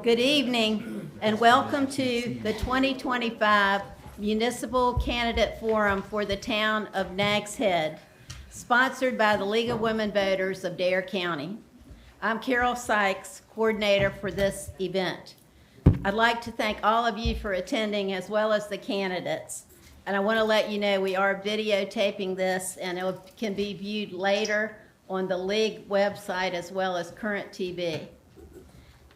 Good evening and welcome to the 2025 Municipal Candidate Forum for the Town of Nags Head, sponsored by the League of Women Voters of Dare County. I'm Carol Sykes, coordinator for this event. I'd like to thank all of you for attending as well as the candidates. And I want to let you know we are videotaping this and it can be viewed later on the League website as well as Current TV.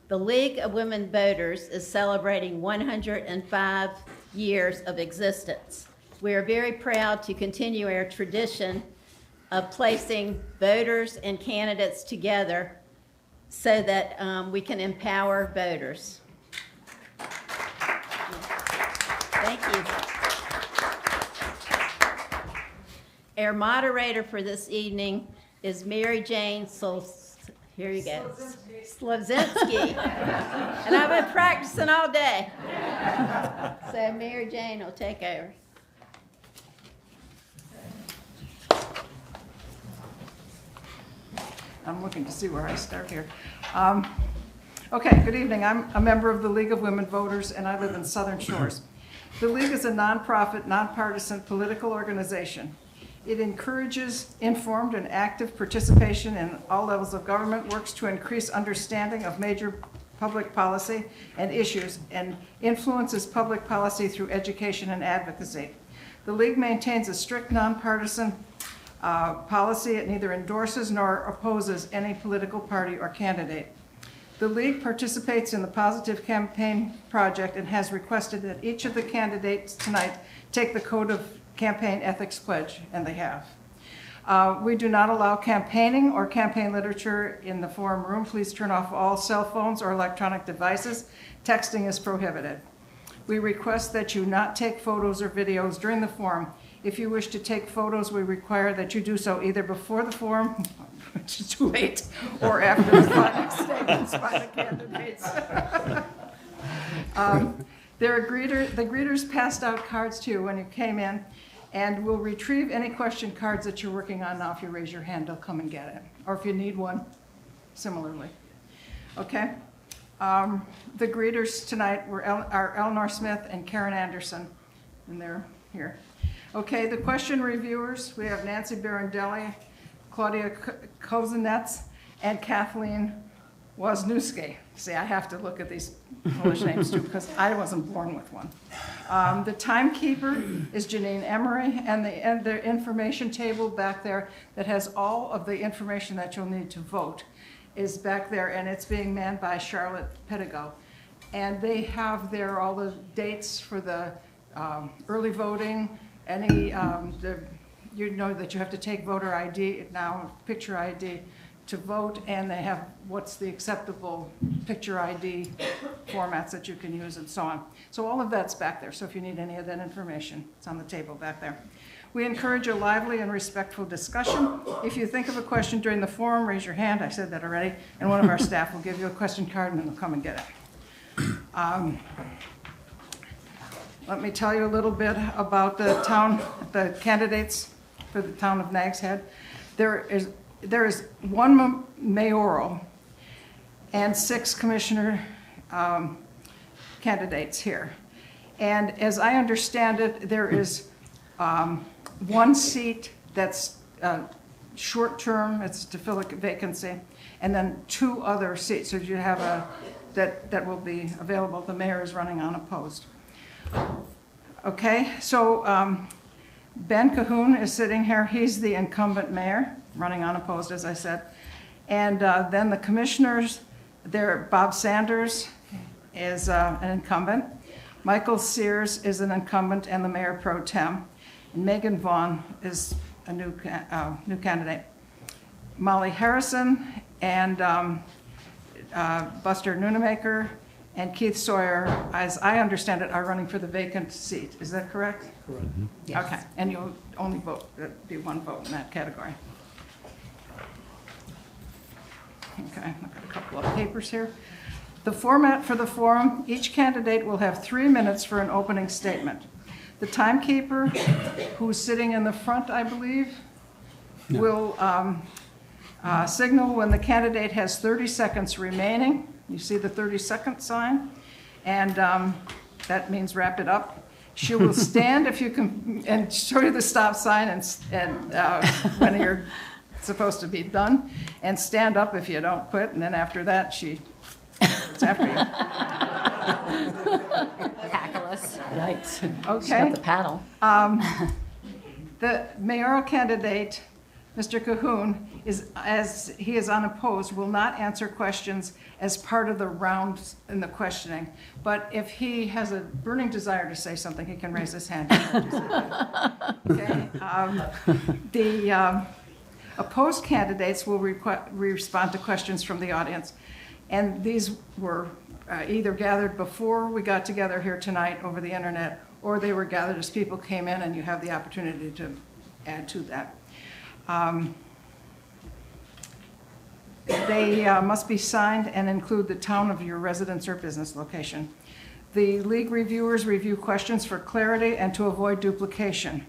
The League of Women Voters is celebrating 105 years of existence. We are very proud to continue our tradition of placing voters and candidates together so that we can empower voters. Thank you. Our moderator for this evening is Mary Jane Here you go. Slavinsky. And I've been practicing all day. So Mary Jane will take over. I'm looking to see where I start here. Okay, good evening. I'm a member of the League of Women Voters, and I live in Southern Shores. The League is a nonprofit, nonpartisan political organization. It encourages informed and active participation in all levels of government, works to increase understanding of major public policy and issues, and influences public policy through education and advocacy. The League maintains a strict nonpartisan policy. It neither endorses nor opposes any political party or candidate. The League participates in the Positive Campaign Project and has requested that each of the candidates tonight take the Code of Campaign Ethics Pledge, and they have. We do not allow campaigning or campaign literature in the forum room. Please turn off all cell phones or electronic devices. Texting is prohibited. We request that you not take photos or videos during the forum. If you wish to take photos, we require that you do so either before the forum, which is too late, or after the final statements by the candidates. The greeters passed out cards to you when you came in, and we'll retrieve any question cards that you're working on now. If you raise your hand, they'll come and get it. Or if you need one, similarly. Okay? The greeters tonight are Eleanor Smith and Karen Anderson, and they're here. Okay, the question reviewers, we have Nancy Barandelli, Claudia Kozinets, and Kathleen Wozniewski. See, I have to look at these Polish names too because I wasn't born with one. The timekeeper is Janine Emery, and the information table back there that has all of the information that you'll need to vote is back there, and it's being manned by Charlotte Pedigo. And they have there all the dates for the early voting, you know that you have to take voter ID now, picture ID, to vote, and they have what's the acceptable picture ID formats that you can use and so on. So all of that's back there, so if you need any of that information, it's on the table back there. We encourage a lively and respectful discussion. If you think of a question during the forum, raise your hand, I said that already, and one of our staff will give you a question card and then they'll come and get it. Let me tell you a little bit about the candidates for the town of Nags Head. There is one mayoral and 6 commissioner candidates here. And as I understand it, there is one seat that's short-term, it's to fill a vacancy, and then 2 other seats. So you have that will be available. The mayor is running unopposed. Okay, so Ben Cahoon is sitting here. He's the incumbent mayor, running unopposed, as I said. And then the commissioners, Bob Sanders is an incumbent. Michael Sears is an incumbent and the mayor pro tem. And Megan Vaughn is a new candidate. Molly Harrison and Buster Nunemaker and Keith Sawyer, as I understand it, are running for the vacant seat. Is that correct? Correct. Yes. Okay, and you'll only vote, there'll be 1 vote in that category. Okay, I've got a couple of papers here. The format for the forum, each candidate will have 3 minutes for an opening statement. The timekeeper, who's sitting in the front, I believe, will signal when the candidate has 30 seconds remaining. You see the 30-second sign, and that means wrap it up. She will stand if you can, and show you the stop sign and when you're supposed to be done, and stand up if you don't quit, and then after that, it's after you. Tackle us. Yikes. She's Okay. got the paddle. The mayoral candidate, Mr. Cahoon, as he is unopposed, will not answer questions as part of the round in the questioning. But if he has a burning desire to say something, he can raise his hand. Okay. The opposed candidates will respond to questions from the audience. And these were either gathered before we got together here tonight over the internet, or they were gathered as people came in, and you have the opportunity to add to that. They must be signed and include the town of your residence or business location. The league reviewers review questions for clarity and to avoid duplication.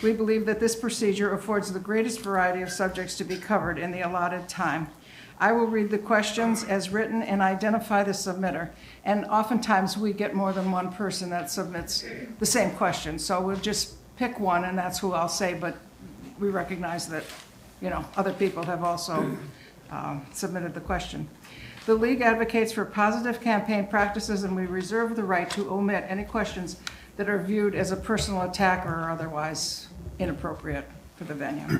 We believe that this procedure affords the greatest variety of subjects to be covered in the allotted time. I will read the questions as written and identify the submitter. And oftentimes we get more than one person that submits the same question. So we'll just pick one, and that's who I'll say, but we recognize that, other people have also submitted the question. The league advocates for positive campaign practices, and we reserve the right to omit any questions that are viewed as a personal attack or are otherwise inappropriate for the venue.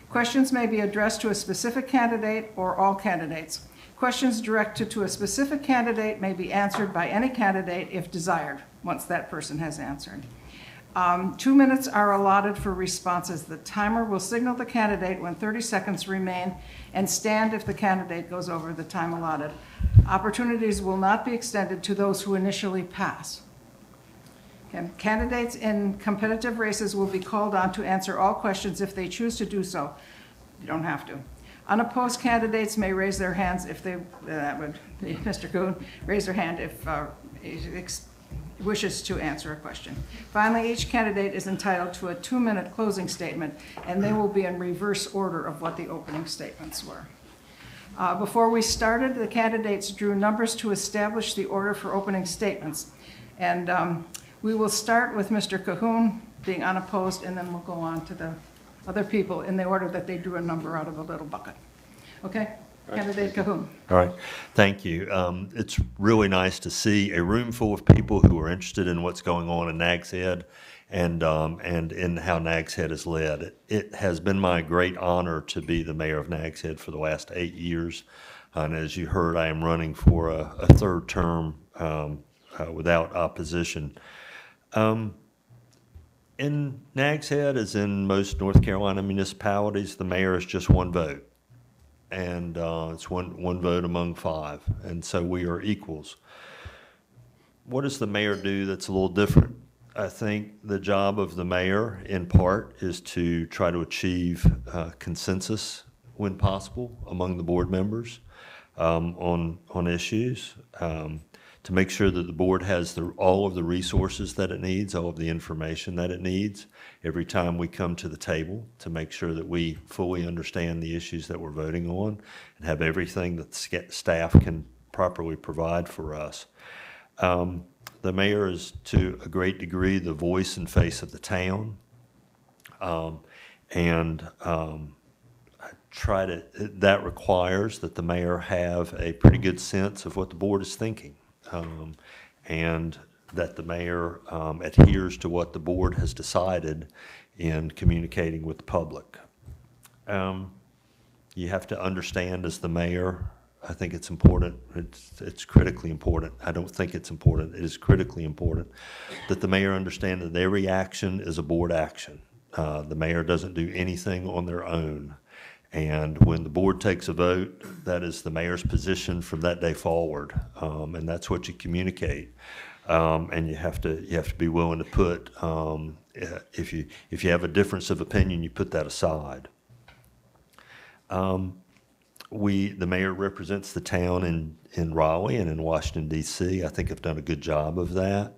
Questions may be addressed to a specific candidate or all candidates. Questions directed to a specific candidate may be answered by any candidate if desired, once that person has answered. 2 minutes are allotted for responses. The timer will signal the candidate when 30 seconds remain and stand if the candidate goes over the time allotted. Opportunities will not be extended to those who initially pass. Okay. Candidates in competitive races will be called on to answer all questions if they choose to do so. You don't have to. Unopposed candidates may raise their hands if they, that would be Mr. Kuhn, raise their hand if he wishes to answer a question. Finally, each candidate is entitled to a 2-minute closing statement, and they will be in reverse order of what the opening statements were. Before we started, the candidates drew numbers to establish the order for opening statements. And we will start with Mr. Cahoon being unopposed, and then we'll go on to the other people in the order that they drew a number out of a little bucket. Okay? Candidate Cahoon. All right, thank you. It's really nice to see a room full of people who are interested in what's going on in Nags Head and in how Nags Head is led. It has been my great honor to be the mayor of Nags Head for the last 8 years. And as you heard, I am running for a third term without opposition. In Nags Head, as in most North Carolina municipalities, the mayor is just one vote. And it's one vote among 5, and so we are equals. What does the mayor do that's a little different? I think the job of the mayor, in part, is to try to achieve consensus when possible among the board members on issues, to make sure that the board has all of the resources that it needs, all of the information that it needs every time we come to the table, to make sure that we fully understand the issues that we're voting on and have everything that the staff can properly provide for us. The mayor is, to a great degree, the voice and face of the town, that requires that the mayor have a pretty good sense of what the board is thinking. And that the mayor adheres to what the board has decided in communicating with the public. You have to understand as the mayor, I think it's important, it's critically important. I don't think it's important, it is critically important that the mayor understand that every action is a board action. The mayor doesn't do anything on their own. And when the board takes a vote, that is the mayor's position from that day forward, and that's what you communicate. And you have to be willing to put, if you have a difference of opinion, you put that aside. The mayor represents the town in Raleigh and in Washington, D.C. I think have done a good job of that.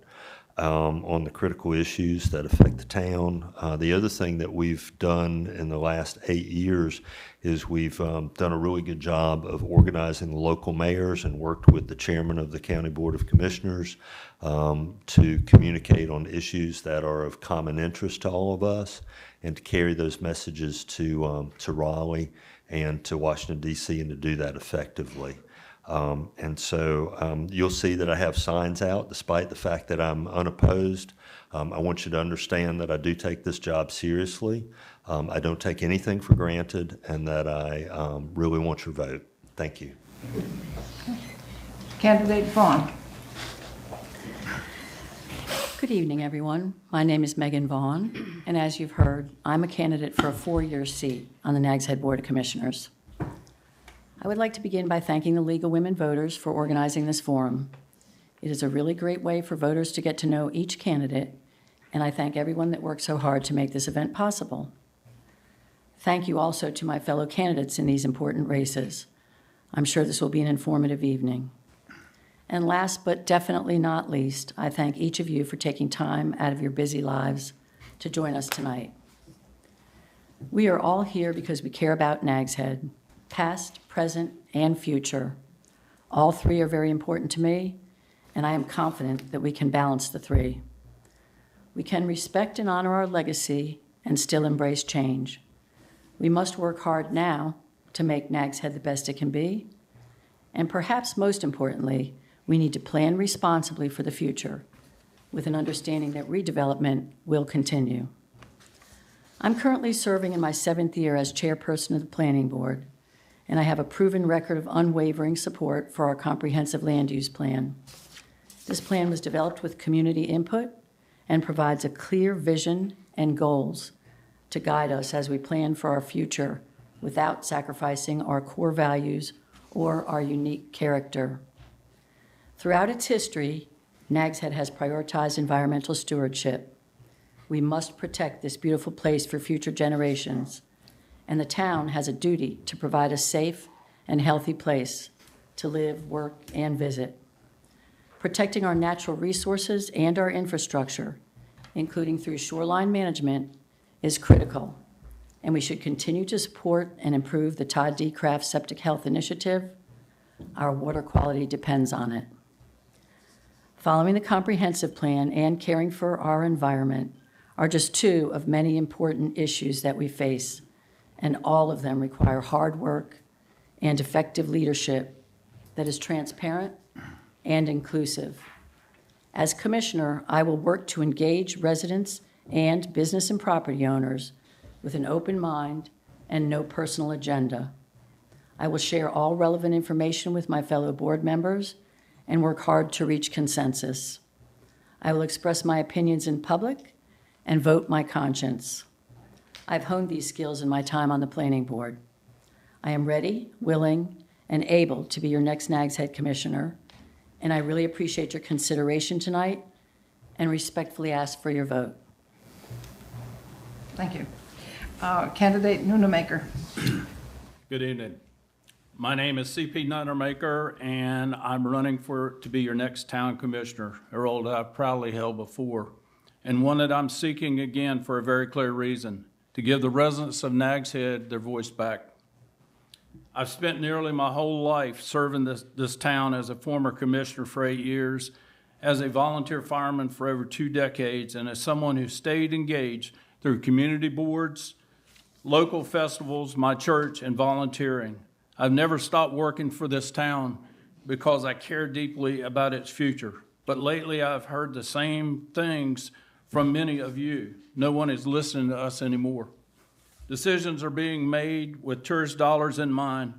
on the critical issues that affect the town. The other thing that we've done in the last 8 years is we've done a really good job of organizing the local mayors and worked with the chairman of the County Board of Commissioners to communicate on issues that are of common interest to all of us and to carry those messages to Raleigh and to Washington, D.C., and to do that effectively. You'll see that I have signs out despite the fact that I'm unopposed. I want you to understand that I do take this job seriously. I don't take anything for granted, and that I really want your vote. Thank you. Candidate Vaughn. Good evening, everyone. My name is Megan Vaughn, and as you've heard, I'm a candidate for a 4-year seat on the Nags Head Board of Commissioners. I would like to begin by thanking the League of Women Voters for organizing this forum. It is a really great way for voters to get to know each candidate, and I thank everyone that worked so hard to make this event possible. Thank you also to my fellow candidates in these important races. I'm sure this will be an informative evening. And last but definitely not least, I thank each of you for taking time out of your busy lives to join us tonight. We are all here because we care about Nags Head. Past, present, and future. All three are very important to me, and I am confident that we can balance the three. We can respect and honor our legacy and still embrace change. We must work hard now to make Nags Head the best it can be, and perhaps most importantly, we need to plan responsibly for the future with an understanding that redevelopment will continue. I'm currently serving in my 7th year as chairperson of the Planning Board, and I have a proven record of unwavering support for our comprehensive land use plan. This plan was developed with community input and provides a clear vision and goals to guide us as we plan for our future without sacrificing our core values or our unique character. Throughout its history, Nags Head has prioritized environmental stewardship. We must protect this beautiful place for future generations, and the town has a duty to provide a safe and healthy place to live, work, and visit. Protecting our natural resources and our infrastructure, including through shoreline management, is critical, and we should continue to support and improve the Todd D. Kraft Septic Health Initiative. Our water quality depends on it. Following the comprehensive plan and caring for our environment are just two of many important issues that we face, and all of them require hard work and effective leadership that is transparent and inclusive. As commissioner, I will work to engage residents and business and property owners with an open mind and no personal agenda. I will share all relevant information with my fellow board members and work hard to reach consensus. I will express my opinions in public and vote my conscience. I've honed these skills in my time on the planning board. I am ready, willing, and able to be your next Nags Head Commissioner, and I really appreciate your consideration tonight and respectfully ask for your vote. Thank you. Candidate Nunemaker. Good evening. My name is C.P. Nunemaker, and I'm running to be your next town commissioner, a role that I've proudly held before, and one that I'm seeking again for a very clear reason: to give the residents of Nags Head their voice back. I've spent nearly my whole life serving this town as a former commissioner for 8 years, as a volunteer fireman for over 2 decades, and as someone who stayed engaged through community boards, local festivals, my church, and volunteering. I've never stopped working for this town because I care deeply about its future. But lately I've heard the same things from many of you. No one is listening to us anymore. Decisions are being made with tourist dollars in mind,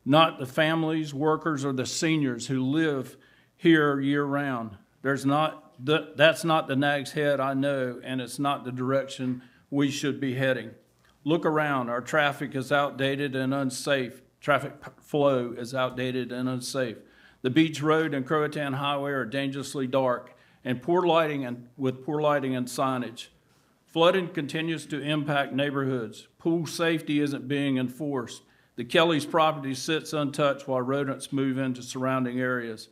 not the families, workers, or the seniors who live here year-round. That's not the Nags Head I know, and it's not the direction we should be heading. Look around. Our traffic is outdated and unsafe. Traffic flow is outdated and unsafe. The Beach Road and Croatan Highway are dangerously dark and with poor lighting and signage. Flooding continues to impact neighborhoods. Pool safety isn't being enforced. The Kelly's property sits untouched while rodents move into surrounding areas.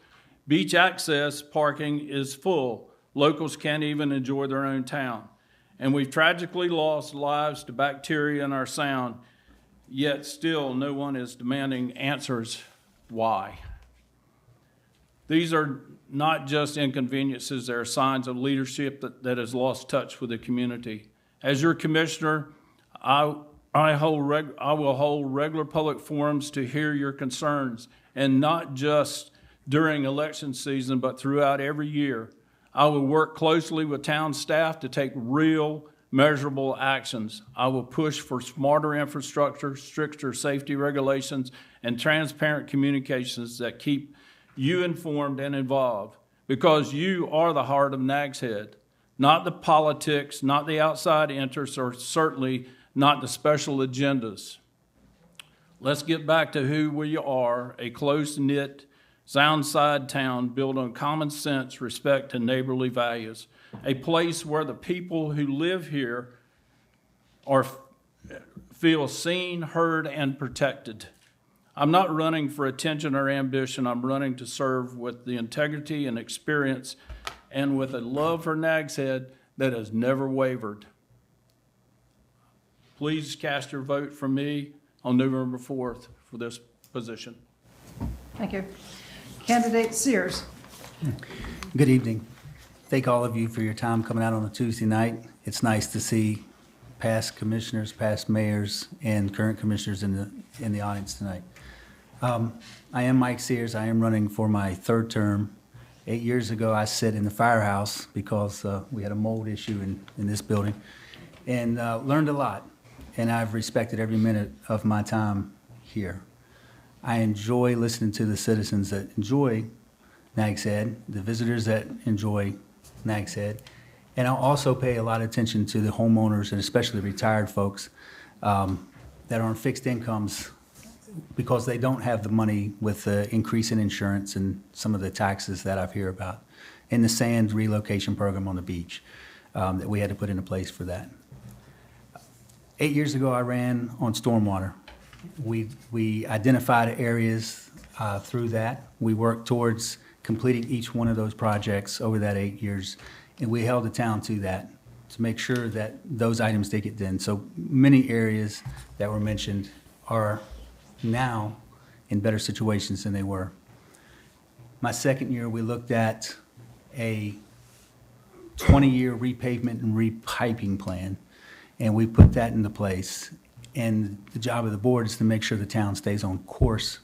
Beach access parking is full. Locals can't even enjoy their own town. And we've tragically lost lives to bacteria in our sound, yet still no one is demanding answers why. These are not just inconveniences, they're signs of leadership that has lost touch with the community. As your commissioner, I will hold regular public forums to hear your concerns, and not just during election season, but throughout every year. I will work closely with town staff to take real, measurable actions. I will push for smarter infrastructure, stricter safety regulations, and transparent communications that keep you informed and involved, because you are the heart of Nags Head, not the politics, not the outside interests, or certainly not the special agendas. Let's get back to who we are, a close-knit, sound-side town built on common sense, respect, and neighborly values, a place where the people who live here feel seen, heard, and protected. I'm not running for attention or ambition. I'm running to serve with the integrity and experience and with a love for Nags Head that has never wavered. Please cast your vote for me on November 4th for this position. Thank you. Candidate Sears. Good evening. Thank all of you for your time coming out on a Tuesday night. It's nice to see past commissioners, past mayors, and current commissioners in the audience tonight. I am Mike Sears. I am running for my third term. 8 years ago, I sat in the firehouse because we had a mold issue in this building, and learned a lot. And I've respected every minute of my time here. I enjoy listening to the citizens that enjoy Nags Head, the visitors that enjoy Nags Head, and I'll also pay a lot of attention to the homeowners and especially the retired folks that are on fixed incomes because they don't have the money with the increase in insurance and some of the taxes that I've heard about, and the sand relocation program on the beach that we had to put into place for that. 8 years ago, I ran on stormwater. We identified areas through that. We worked towards completing each one of those projects over that 8 years, and we held the town to that to make sure that those items did get done. So many areas that were mentioned are now in better situations than they were. My second year, we looked at a 20-year repavement and repiping plan, and we put that into place. And the job of the board is to make sure the town stays on course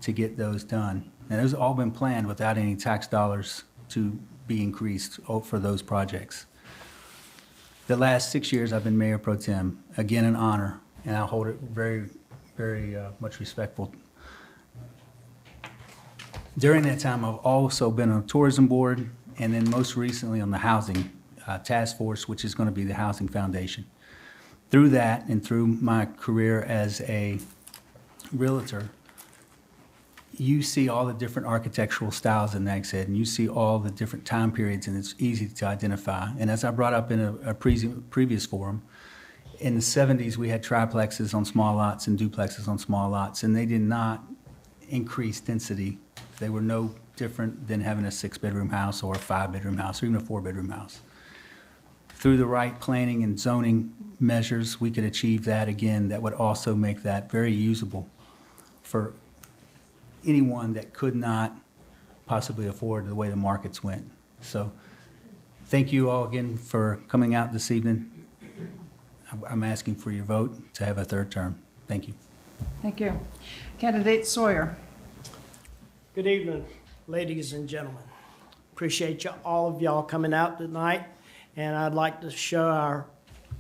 to get those done. And those have all been planned without any tax dollars to be increased for those projects. The last 6 years, I've been Mayor Pro Tem, again an honor, and I hold it very, very much respectful. During that time, I've also been on the tourism board, and then most recently on the housing task force, which is going to be the Housing Foundation. Through that and through my career as a realtor, you see all the different architectural styles in Nags Head, and you see all the different time periods, and it's easy to identify. And as I brought up in a previous forum, in the 70s, we had triplexes on small lots and duplexes on small lots, and they did not increase density. They were no different than having a 6-bedroom house or a 5-bedroom house or even a 4-bedroom house. Through the right planning and zoning measures, we could achieve that again. That would also make that very usable for anyone that could not possibly afford the way the markets went. So thank you all again for coming out this evening. I'm asking for your vote to have a third term. Thank you. Thank you. Candidate Sawyer. Good evening, ladies and gentlemen. Appreciate all of y'all coming out tonight, and I'd like to show our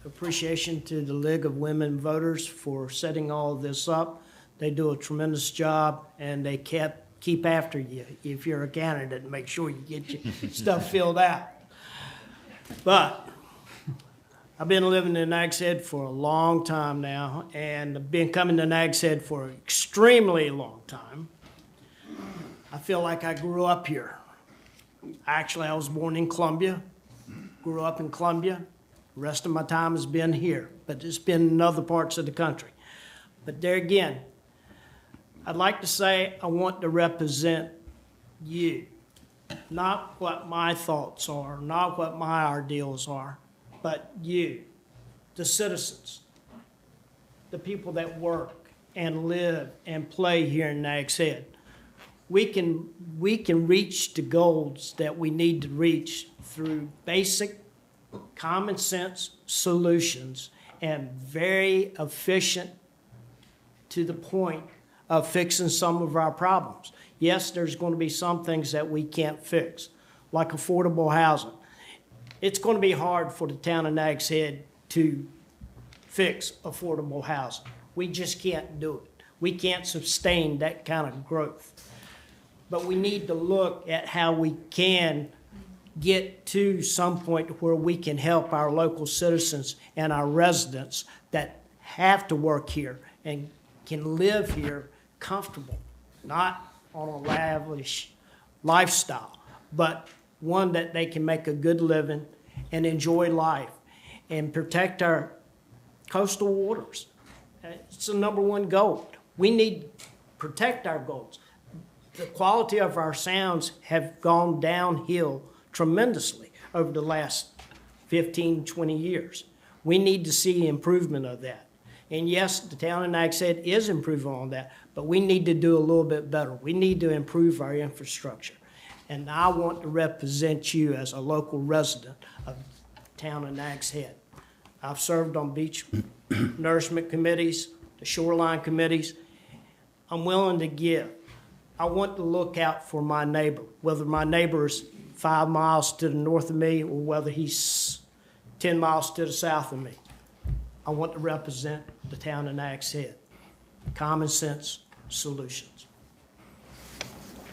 appreciation to the League of Women Voters for setting all of this up. They do a tremendous job, and they keep after you if you're a candidate and make sure you get your stuff filled out. But I've been living in Nags Head for a long time now, and I've been coming to Nags Head for an extremely long time. I feel like I grew up here. Actually, I was born in Columbia, grew up in Columbia. The rest of my time has been here, but it's been in other parts of the country. But there again, I'd like to say I want to represent you, not what my thoughts are, not what my ideals are, but you, the citizens, the people that work and live and play here in Nags Head. We can reach the goals that we need to reach through basic common sense solutions and very efficient to the point of fixing some of our problems. Yes, there's going to be some things that we can't fix, like affordable housing. It's going to be hard for the town of Nags Head to fix affordable housing. We just can't do it. We can't sustain that kind of growth. But we need to look at how we can get to some point where we can help our local citizens and our residents that have to work here and can live here comfortable, not on a lavish lifestyle, but one that they can make a good living and enjoy life and protect our coastal waters. It's the number one goal. We need to protect our goals. The quality of our sounds have gone downhill tremendously over the last 15, 20 years. We need to see improvement of that. And yes, the town of Nags Head is improving on that, but we need to do a little bit better. We need to improve our infrastructure. And I want to represent you as a local resident of the town of Nags Head. I've served on beach nourishment committees, the shoreline committees. I'm willing to give. I want to look out for my neighbor, whether my neighbor is 5 miles to the north of me or whether he's 10 miles to the south of me. I want to represent the town of Nags Head. Common sense solutions.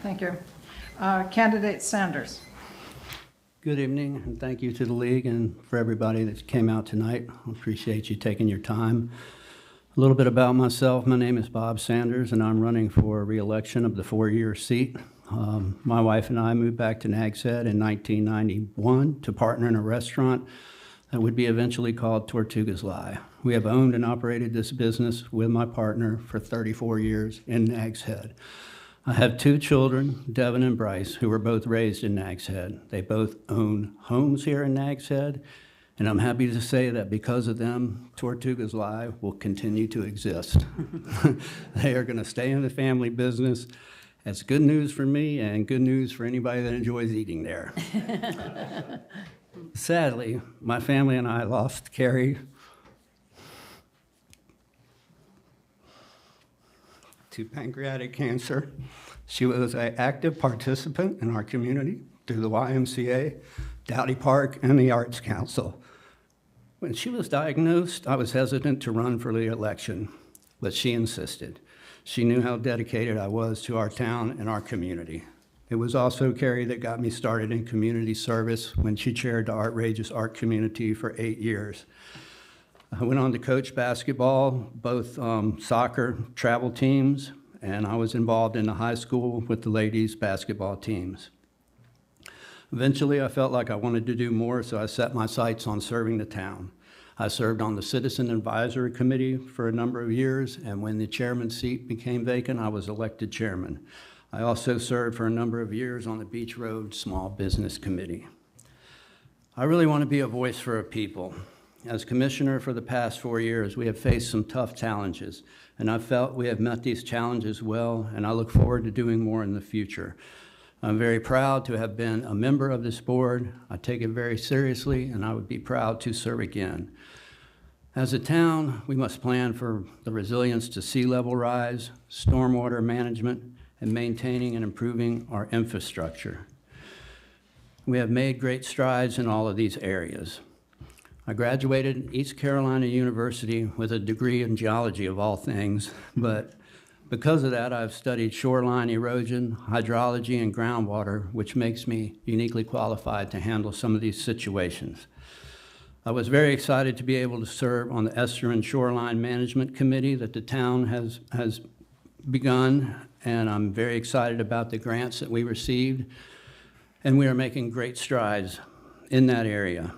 Thank you. Candidate Sanders. Good evening, and thank you to the league and for everybody that came out tonight. I appreciate you taking your time. A little bit about myself. My name is Bob Sanders, and I'm running for re-election of the 4-year seat. My wife and I moved back to Nags Head in 1991 to partner in a restaurant that would be eventually called Tortugas Lie. We have owned and operated this business with my partner for 34 years in Nags Head. I have 2 children, Devin and Bryce, who were both raised in Nags Head. They both own homes here in Nags Head, and I'm happy to say that because of them, Tortugas Lie will continue to exist. They are going to stay in the family business. That's good news for me and good news for anybody that enjoys eating there. Sadly, my family and I lost Carrie to pancreatic cancer. She was an active participant in our community through the YMCA, Dowdy Park, and the Arts Council. When she was diagnosed, I was hesitant to run for the election, but she insisted. She knew how dedicated I was to our town and our community. It was also Carrie that got me started in community service when she chaired the Outrageous Art Community for 8 years. I went on to coach basketball, both soccer travel teams, and I was involved in the high school with the ladies' basketball teams. Eventually, I felt like I wanted to do more, so I set my sights on serving the town. I served on the Citizen Advisory Committee for a number of years, and when the chairman's seat became vacant, I was elected chairman. I also served for a number of years on the Beach Road Small Business Committee. I really want to be a voice for our people. As commissioner for the past 4 years, we have faced some tough challenges, and I felt we have met these challenges well, and I look forward to doing more in the future. I'm very proud to have been a member of this board. I take it very seriously, and I would be proud to serve again. As a town, we must plan for the resilience to sea level rise, stormwater management, and maintaining and improving our infrastructure. We have made great strides in all of these areas. I graduated East Carolina University with a degree in geology of all things, but because of that, I've studied shoreline erosion, hydrology, and groundwater, which makes me uniquely qualified to handle some of these situations. I was very excited to be able to serve on the Estuarine Shoreline Management Committee that the town has begun, and I'm very excited about the grants that we received, and we are making great strides in that area.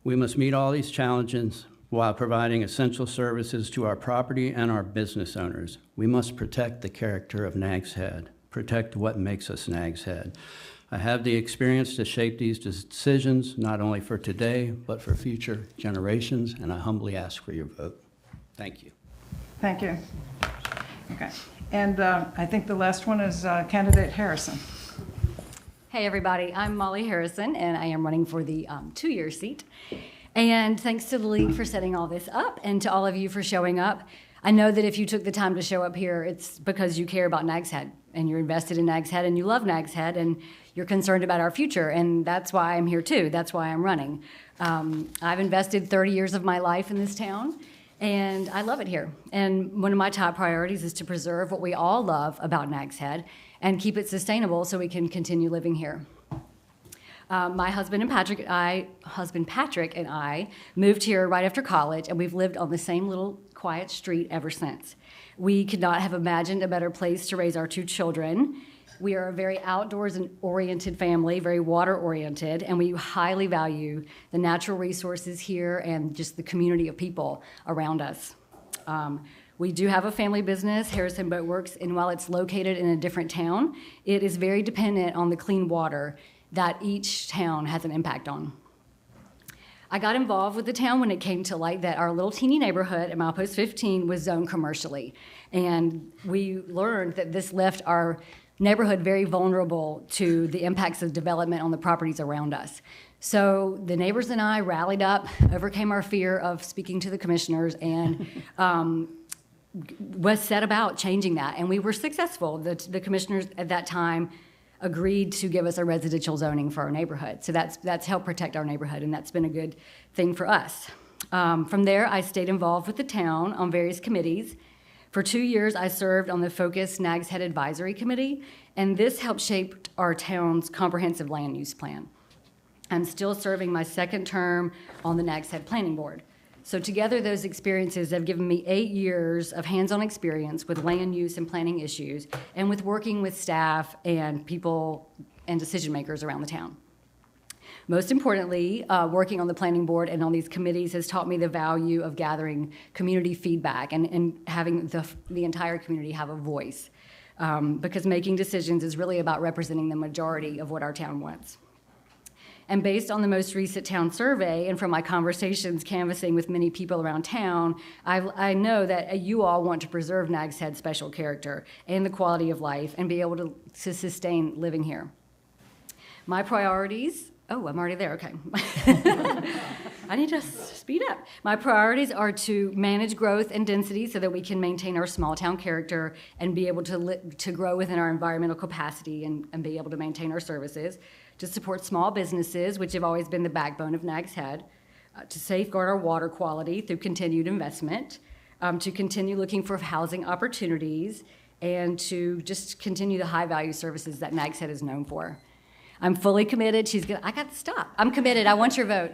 We must meet all these challenges while providing essential services to our property and our business owners. We must protect the character of Nags Head, protect what makes us Nags Head. I have the experience to shape these decisions, not only for today, but for future generations, and I humbly ask for your vote. Thank you. Thank you. Okay. And I think the last one is candidate Harrison. Hey, everybody. I'm Molly Harrison, and I am running for the two-year seat. And thanks to the league for setting all this up, and to all of you for showing up. I know that if you took the time to show up here, it's because you care about Nags Head, and you're invested in Nags Head, and you love Nags Head, and you're concerned about our future, and that's why I'm here too. That's why I'm running. I've invested 30 years of my life in this town, and I love it here. And one of my top priorities is to preserve what we all love about Nags Head and keep it sustainable so we can continue living here. My husband Patrick and I moved here right after college, and we've lived on the same little quiet street ever since. We could not have imagined a better place to raise our two children. We are a very outdoors-oriented family, very water-oriented, and we highly value the natural resources here and just the community of people around us. We do have a family business, Harrison Boat Works, and while it's located in a different town, it is very dependent on the clean water that each town has an impact on. I got involved with the town when it came to light that our little teeny neighborhood at Milepost 15 was zoned commercially. And we learned that this left our neighborhood very vulnerable to the impacts of development on the properties around us. So the neighbors and I rallied up, overcame our fear of speaking to the commissioners, and was set about changing that. And we were successful. The commissioners at that time agreed to give us a residential zoning for our neighborhood. So that's helped protect our neighborhood, and that's been a good thing for us. From there, I stayed involved with the town on various committees. For 2 years, I served on the Focus Nags Head Advisory Committee, and this helped shape our town's comprehensive land use plan. I'm still serving my second term on the Nags Head Planning Board. So together, those experiences have given me 8 years of hands-on experience with land use and planning issues, and with working with staff and people and decision makers around the town. Most importantly, working on the planning board and on these committees has taught me the value of gathering community feedback and having the entire community have a voice, because making decisions is really about representing the majority of what our town wants. And based on the most recent town survey and from my conversations canvassing with many people around town, I know that you all want to preserve Nags Head's special character and the quality of life and be able to sustain living here. My priorities, oh, I'm already there, okay. I need to speed up. My priorities are to manage growth and density so that we can maintain our small town character and be able to grow within our environmental capacity and be able to maintain our services, to support small businesses, which have always been the backbone of Nags Head, to safeguard our water quality through continued investment, to continue looking for housing opportunities, and to just continue the high-value services that Nags Head is known for. I'm fully committed. I got to stop. I'm committed. I want your vote.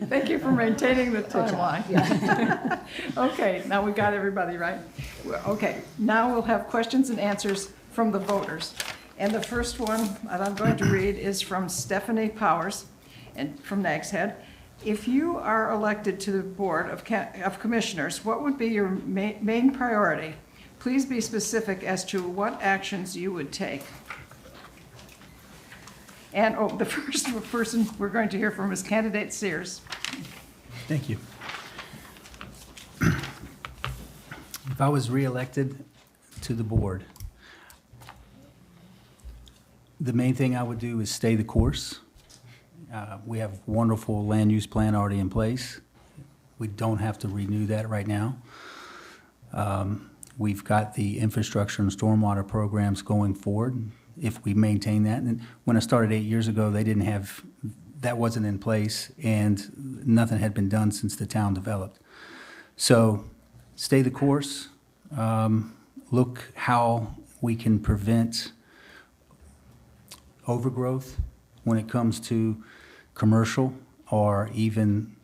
Thank you for maintaining the timeline. Yeah. Okay, now we got everybody right. Okay, now we'll have questions and answers from the voters. And the first one that I'm going to read is from Stephanie Powers and from Nags Head. If you are elected to the Board of Commissioners, what would be your main priority? Please be specific as to what actions you would take. And the first person we're going to hear from is candidate Sears. Thank you. If I was reelected to the board, the main thing I would do is stay the course. We have a wonderful land use plan already in place. We don't have to renew that right now. We've got the infrastructure and stormwater programs going forward if we maintain that. And when I started 8 years ago, that wasn't in place, and nothing had been done since the town developed. So stay the course, look how we can prevent overgrowth when it comes to commercial or even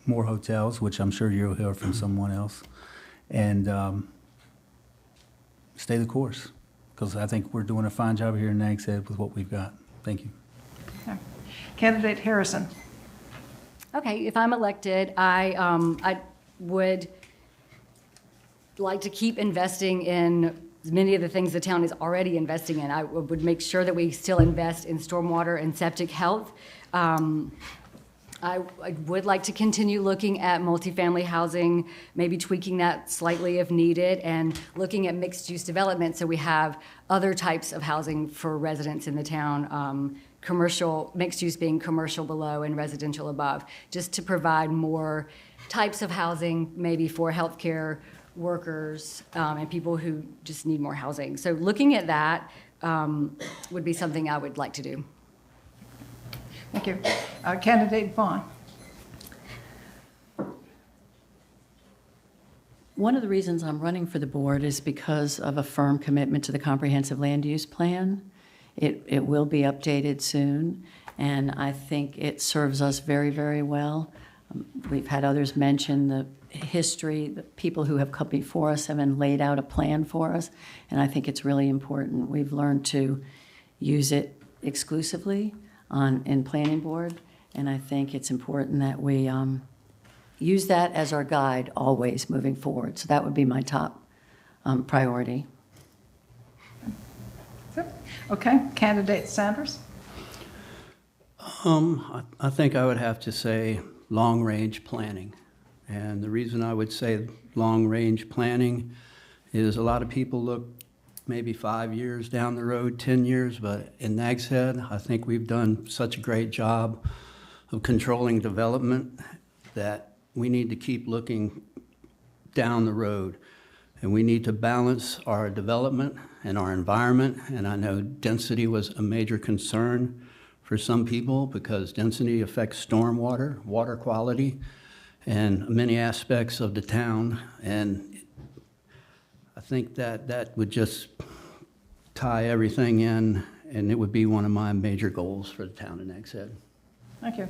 more hotels, which I'm sure you'll hear from someone else, and stay the course, because I think we're doing a fine job here in Nags Head with what we've got. Thank you. Okay. Candidate Harrison. Okay, if I'm elected, I would like to keep investing in many of the things the town is already investing in. I would make sure that we still invest in stormwater and septic health. I would like to continue looking at multifamily housing, maybe tweaking that slightly if needed, and looking at mixed-use development so we have other types of housing for residents in the town, commercial, mixed use being commercial below and residential above, just to provide more types of housing, maybe for healthcare workers and people who just need more housing. So looking at that would be something I would like to do. Thank you. Candidate Vaughn. One of the reasons I'm running for the board is because of a firm commitment to the comprehensive land use plan. It will be updated soon, and I think it serves us very, very well. We've had others mention the history, the people who have come before us have been laid out a plan for us, and I think it's really important. We've learned to use it exclusively in planning board, and I think it's important that we use that as our guide always moving forward. So that would be my top priority. Okay, candidate Sanders. I think I would have to say long-range planning. And the reason I would say long-range planning is a lot of people look maybe 5 years down the road, 10 years, but in Nags Head, I think we've done such a great job of controlling development that we need to keep looking down the road. And we need to balance our development and our environment. And I know density was a major concern for some people because density affects stormwater, water quality, and many aspects of the town. And I think that would just tie everything in, and it would be one of my major goals for the town of Nags Head. Thank you.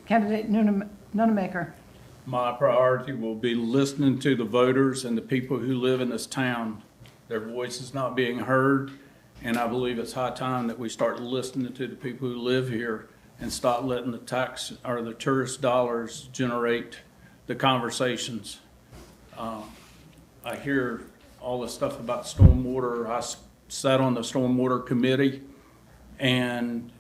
Candidate Nunemaker. My priority will be listening to the voters and the people who live in this town. Their voice is not being heard, and I believe it's high time that we start listening to the people who live here and stop letting the tax or the tourist dollars generate the conversations. I hear all this stuff about stormwater. I sat on the stormwater committee, and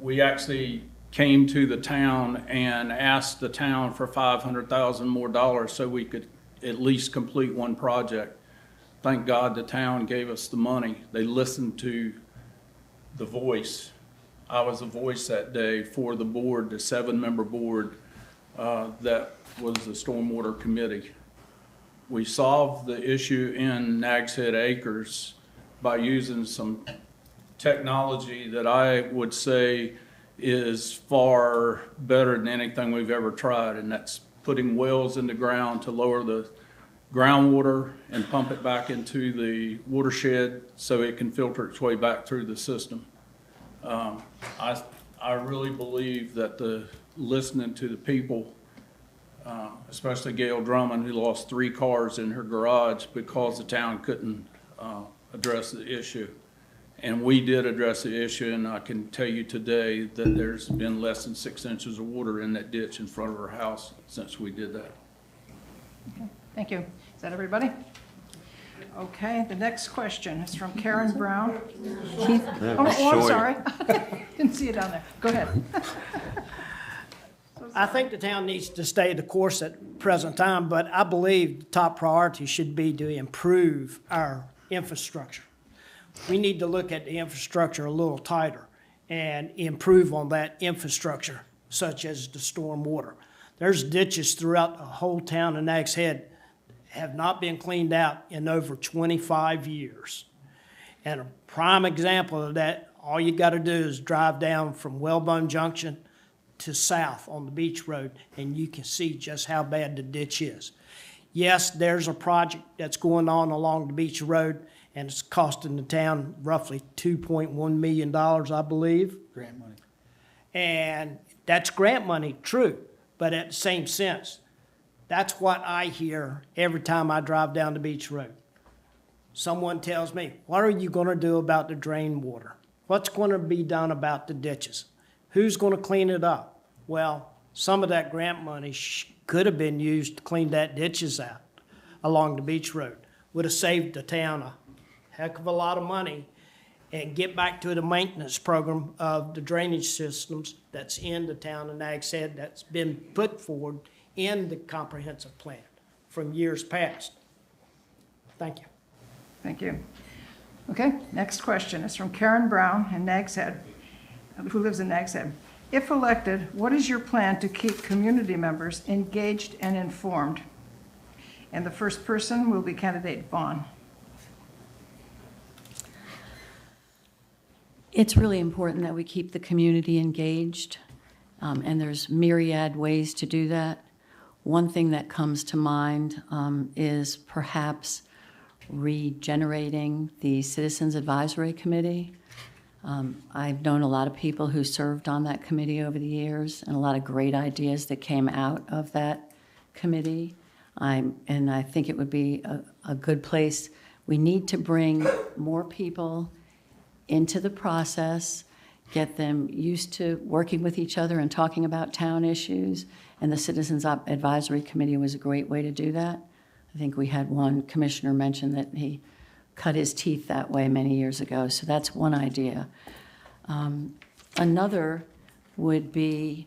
we actually came to the town and asked the town for $500,000 more so we could at least complete one project. Thank God the town gave us the money. They listened to the voice. I was the voice that day for the board, the 7-member board that was the stormwater committee. We solved the issue in Nags Head Acres by using some technology that I would say is far better than anything we've ever tried, and that's putting wells in the ground to lower the groundwater and pump it back into the watershed so it can filter its way back through the system. I really believe that listening to the people, especially Gail Drummond, who lost 3 cars in her garage because the town couldn't address the issue. And we did address the issue, and I can tell you today that there's been less than 6 inches of water in that ditch in front of her house since we did that. Okay, thank you. Is that everybody? Okay, the next question is from Karen Brown. Keith? Oh, I'm sorry. Didn't see it down there. Go ahead. I think the town needs to stay the course at present time, but I believe the top priority should be to improve our infrastructure. We need to look at the infrastructure a little tighter and improve on that infrastructure, such as the storm water. There's ditches throughout the whole town of Nags Head have not been cleaned out in over 25 years. And a prime example of that, all you got to do is drive down from Wellbone Junction to south on the beach road, and you can see just how bad the ditch is. Yes, there's a project that's going on along the beach road, and it's costing the town roughly $2.1 million, I believe. Grant money. And that's grant money, true, but at the same sense, that's what I hear every time I drive down the beach road. Someone tells me, what are you going to do about the drain water? What's going to be done about the ditches? Who's going to clean it up? Well, some of that grant money could have been used to clean that ditches out along the beach road. would have saved the town a heck of a lot of money and get back to the maintenance program of the drainage systems that's in the town of Nags Head that's been put forward in the comprehensive plan from years past. Thank you. Thank you. Okay, next question is from Karen Brown in Nags Head, who lives in Nags Head. If elected, what is your plan to keep community members engaged and informed? And the first person will be candidate Vaughn. It's really important that we keep the community engaged, and there's myriad ways to do that. One thing that comes to mind is perhaps regenerating the Citizens Advisory Committee. I've known a lot of people who served on that committee over the years, and a lot of great ideas that came out of that committee. And I think it would be a good place. We need to bring more people into the process, get them used to working with each other and talking about town issues, and the Citizens Advisory Committee was a great way to do that. I think we had one commissioner mention that he cut his teeth that way many years ago, so that's one idea. Another would be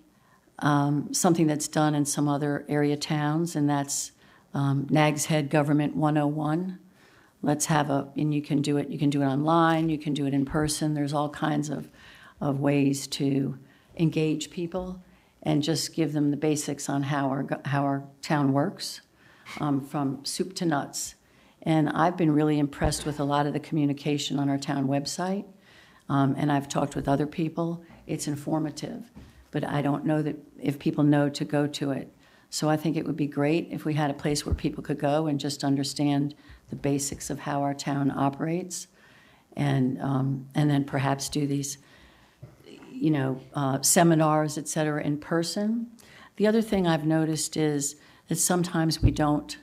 something that's done in some other area towns, and that's Nags Head Government 101. Let's have and you can do it online, you can do it in person. There's all kinds of ways to engage people and just give them the basics on how our town works, from soup to nuts. And I've been really impressed with a lot of the communication on our town website, and I've talked with other people. It's informative, but I don't know that if people know to go to it. So I think it would be great if we had a place where people could go and just understand the basics of how our town operates, and then perhaps do these, seminars, et cetera, in person. The other thing I've noticed is that sometimes we don't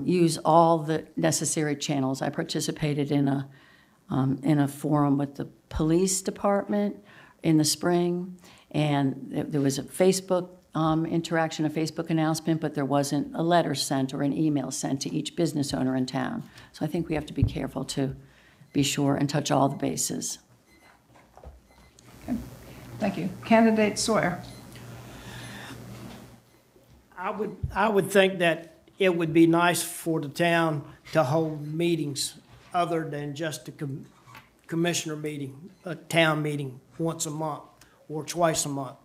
use all the necessary channels. I participated in a forum with the police department in the spring, and there was a Facebook interaction, a Facebook announcement, but there wasn't a letter sent or an email sent to each business owner in town. So I think we have to be careful to be sure and touch all the bases. Okay. Thank you. Candidate Sawyer. I would think that it would be nice for the town to hold meetings other than just a commissioner meeting, a town meeting once a month or twice a month.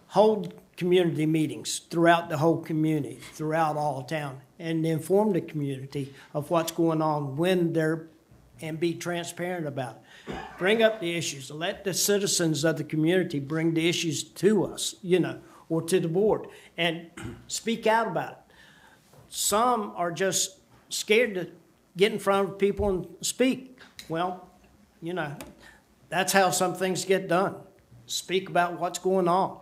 Hold community meetings throughout the whole community, throughout all of town, and inform the community of what's going on and be transparent about it. Bring up the issues. Let the citizens of the community bring the issues to us, or to the board, and speak out about it. Some are just scared to get in front of people and speak. Well, that's how some things get done. Speak about what's going on.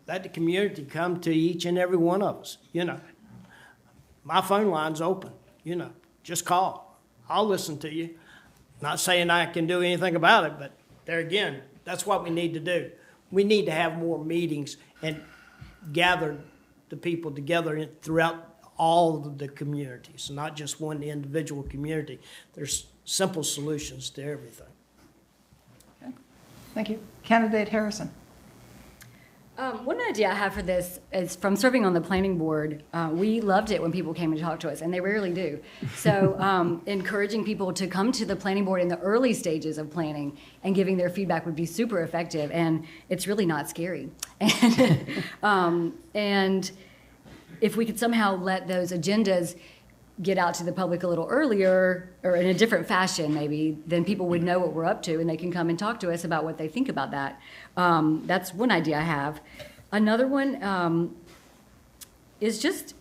Let the community come to each and every one of us, My phone line's open, just call. I'll listen to you. Not saying I can do anything about it, but there again, that's what we need to do. We need to have more meetings and gather the people together throughout all of the communities, not just one individual community. There's simple solutions to everything. Okay. Thank you. Candidate Harrison. One idea I have for this is from serving on the planning board. We loved it when people came and talked to us, and they rarely do. So encouraging people to come to the planning board in the early stages of planning and giving their feedback would be super effective, and it's really not scary. And if we could somehow let those agendas get out to the public a little earlier, or in a different fashion maybe, then people would know what we're up to and they can come and talk to us about what they think about that. That's one idea I have. Another one is just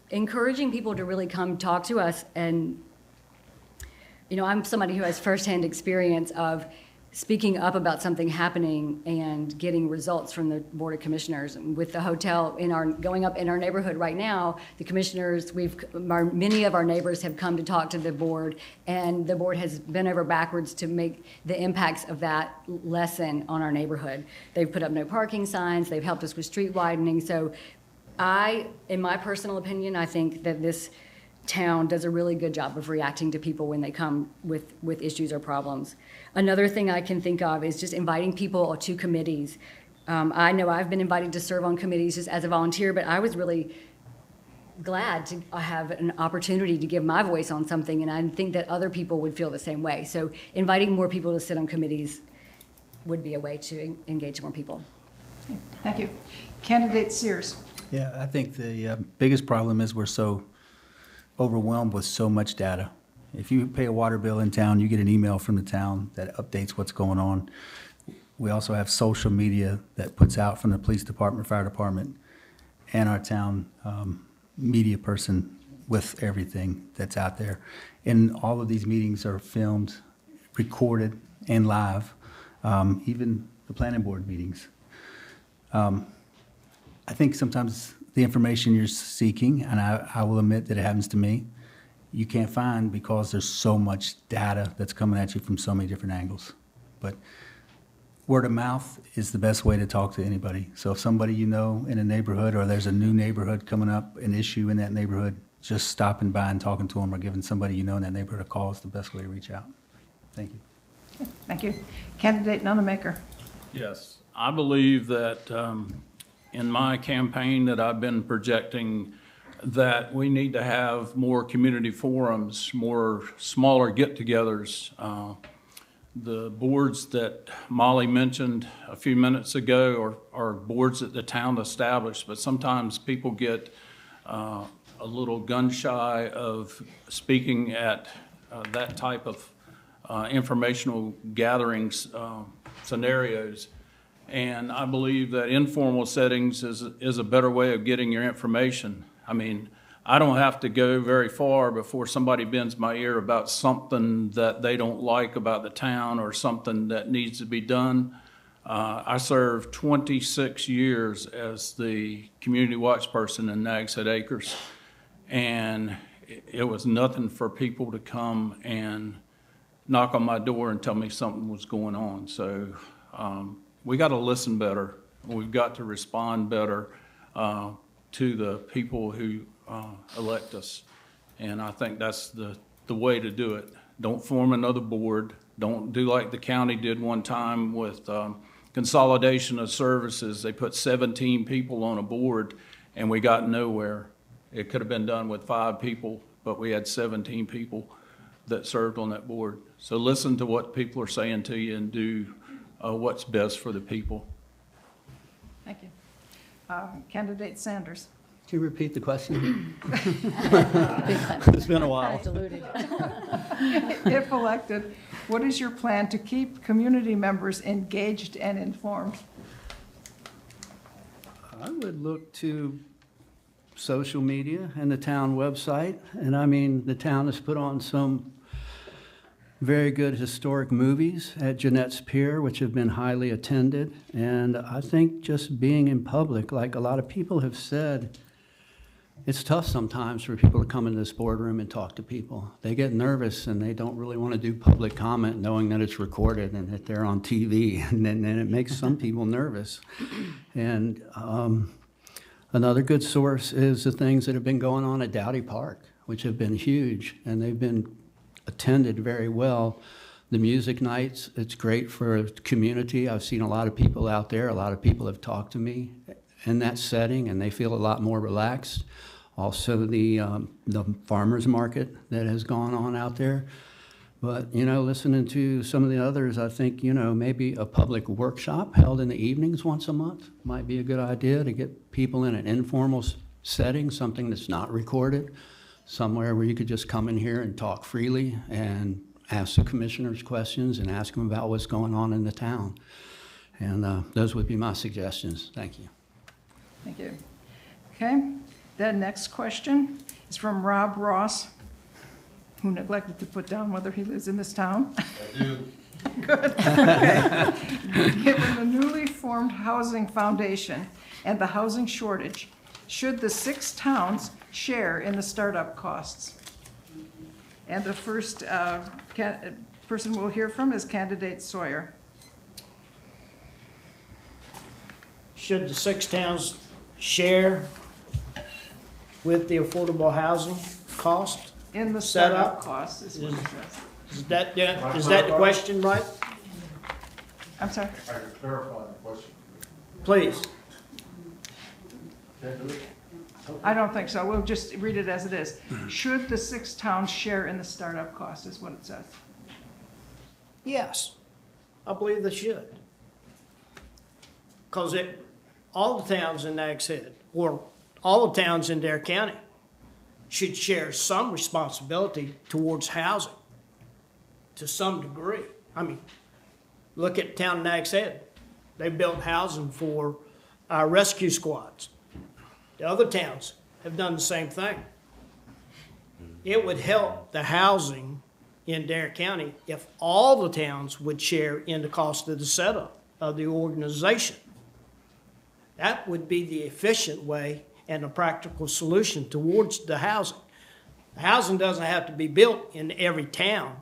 encouraging people to really come talk to us. And, I'm somebody who has firsthand experience of speaking up about something happening and getting results from the Board of Commissioners. With the hotel going up in our neighborhood right now, the commissioners, many of our neighbors have come to talk to the board, and the board has bent over backwards to make the impacts of that lessen on our neighborhood. They've put up no parking signs, they've helped us with street widening. So in my personal opinion, I think that this town does a really good job of reacting to people when they come with issues or problems. Another thing I can think of is just inviting people to committees. I know I've been invited to serve on committees just as a volunteer, but I was really glad to have an opportunity to give my voice on something, and I think that other people would feel the same way. So inviting more people to sit on committees would be a way to engage more people. Thank you. Candidate Sears. Yeah, I think the biggest problem is we're so overwhelmed with so much data. If you pay a water bill in town, you get an email from the town that updates what's going on. We also have social media that puts out from the police department, fire department, and our town media person with everything that's out there. And all of these meetings are filmed, recorded, and live, even the planning board meetings. I think sometimes the information you're seeking, and I will admit that it happens to me, you can't find because there's so much data that's coming at you from so many different angles. But word of mouth is the best way to talk to anybody. So if somebody you know in a neighborhood, or there's a new neighborhood coming up, an issue in that neighborhood, just stopping by and talking to them or giving somebody you know in that neighborhood a call is the best way to reach out. Thank you. Thank you. Candidate Nonamaker. Yes, I believe that in my campaign that I've been projecting that we need to have more community forums, more smaller get-togethers. The boards that Molly mentioned a few minutes ago are boards that the town established, but sometimes people get a little gun-shy of speaking at that type of informational gatherings scenarios. And I believe that informal settings is a better way of getting your information. I mean, I don't have to go very far before somebody bends my ear about something that they don't like about the town or something that needs to be done. I served 26 years as the community watch person in Nags Head Acres, and it was nothing for people to come and knock on my door and tell me something was going on. So we got to listen better. We've got to respond better to the people who elect us. And I think that's the way to do it. Don't form another board. Don't do like the county did one time with consolidation of services. They put 17 people on a board and we got nowhere. It could have been done with 5 people, but we had 17 people that served on that board. So listen to what people are saying to you and do what's best for the people. Thank you. Candidate Sanders. Can you repeat the question? It's been a while. Diluted. If elected, what is your plan to keep community members engaged and informed? I would look to social media and the town website. And I mean, the town has put on some very good historic movies at Jeanette's Pier, which have been highly attended. And I think just being in public, like a lot of people have said, it's tough sometimes for people to come into this boardroom and talk to people. They get nervous and they don't really want to do public comment knowing that it's recorded and that they're on TV, and then it makes some people nervous. And another good source is the things that have been going on at Dowdy Park, which have been huge, and they've been attended very well. The music nights, it's great for the community. I've seen a lot of people out there. A lot of people have talked to me in that setting, and they feel a lot more relaxed. Also, the farmers market that has gone on out there. But, you know, listening to some of the others, I think, you know, maybe a public workshop held in the evenings once a month might be a good idea to get people in an informal setting, something that's not recorded, somewhere where you could just come in here and talk freely and ask the commissioners questions and ask them about what's going on in the town. And those would be my suggestions. Thank you. Thank you. Okay, the next question is from Rob Ross, who neglected to put down whether he lives in this town. I do. Good. Okay. Given the newly formed housing foundation and the housing shortage, should the 6 towns share in the startup costs? And the first person we'll hear from is candidate Sawyer. Should the 6 towns share with the affordable housing cost? In the Setup. setup cost is what it says. Is that the question, right? I'm sorry? I can clarify the question. Please. I don't think so. We'll just read it as it is. Should the 6 towns share in the startup cost is what it says. Yes, I believe they should. Because all the towns in Nags Head, or all the towns in Dare County, should share some responsibility towards housing to some degree. I mean, look at the town of Nags Head. They built housing for our rescue squads. The other towns have done the same thing. It would help the housing in Dare County if all the towns would share in the cost of the setup of the organization. That would be the efficient way and a practical solution towards the housing. The housing doesn't have to be built in every town,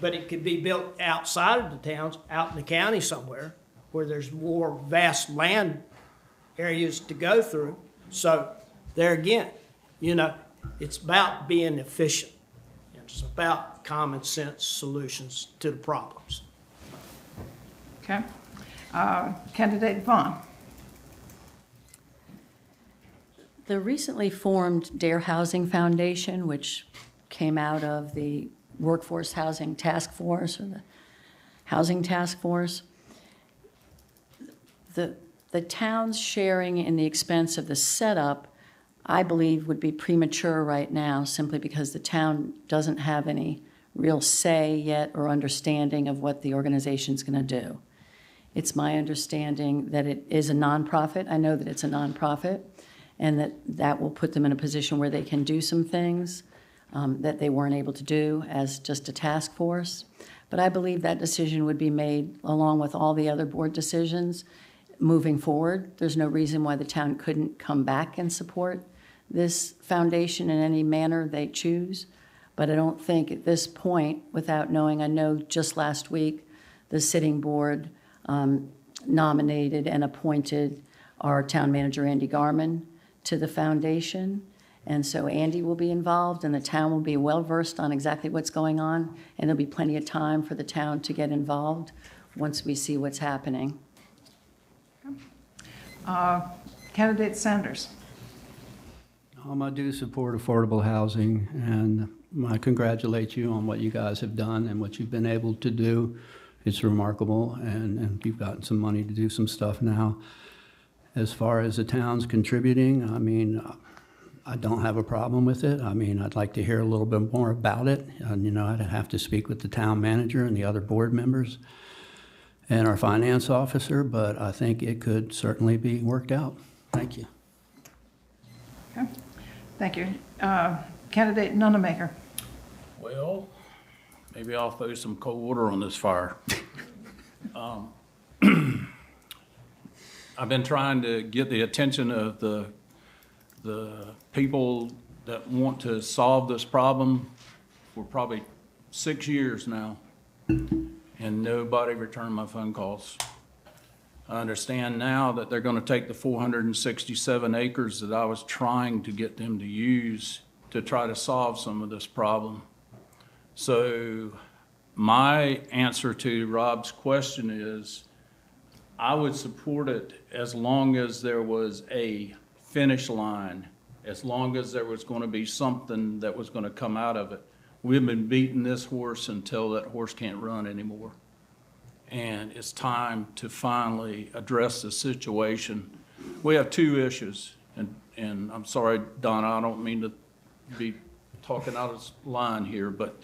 but it could be built outside of the towns, out in the county somewhere, where there's more vast land areas to go through. So there again, it's about being efficient. It's about common sense solutions to the problems. Okay? Candidate Vaughn. The recently formed Dare Housing Foundation, which came out of the Workforce Housing Task Force, or the Housing Task Force, the town's sharing in the expense of the setup, I believe, would be premature right now, simply because the town doesn't have any real say yet or understanding of what the organization's going to do. It's my understanding that it is a nonprofit. I know that it's a nonprofit, and that will put them in a position where they can do some things that they weren't able to do as just a task force. But I believe that decision would be made along with all the other board decisions moving forward. There's no reason why the town couldn't come back and support this foundation in any manner they choose. But I don't think at this point, without knowing, I know just last week the sitting board nominated and appointed our town manager, Andy Garman, to the foundation. And so Andy will be involved, and the town will be well-versed on exactly what's going on, and there'll be plenty of time for the town to get involved once we see what's happening. Candidate Sanders. I do support affordable housing, and I congratulate you on what you guys have done and what you've been able to do. It's remarkable, and you've gotten some money to do some stuff now. As far as the town's contributing, I mean, I don't have a problem with it. I mean, I'd like to hear a little bit more about it. And, I'd have to speak with the town manager and the other board members and our finance officer, but I think it could certainly be worked out. Thank you. Okay. Thank you. Candidate Nunemaker. Well, maybe I'll throw some cold water on this fire. I've been trying to get the attention of the people that want to solve this problem for probably 6 years now, and nobody returned my phone calls. I understand now that they're going to take the 467 acres that I was trying to get them to use to try to solve some of this problem. So my answer to Rob's question is, I would support it as long as there was a finish line, as long as there was going to be something that was going to come out of it. We've been beating this horse until that horse can't run anymore. And it's time to finally address the situation. We have two issues, and I'm sorry, Donna, I don't mean to be talking out of line here, but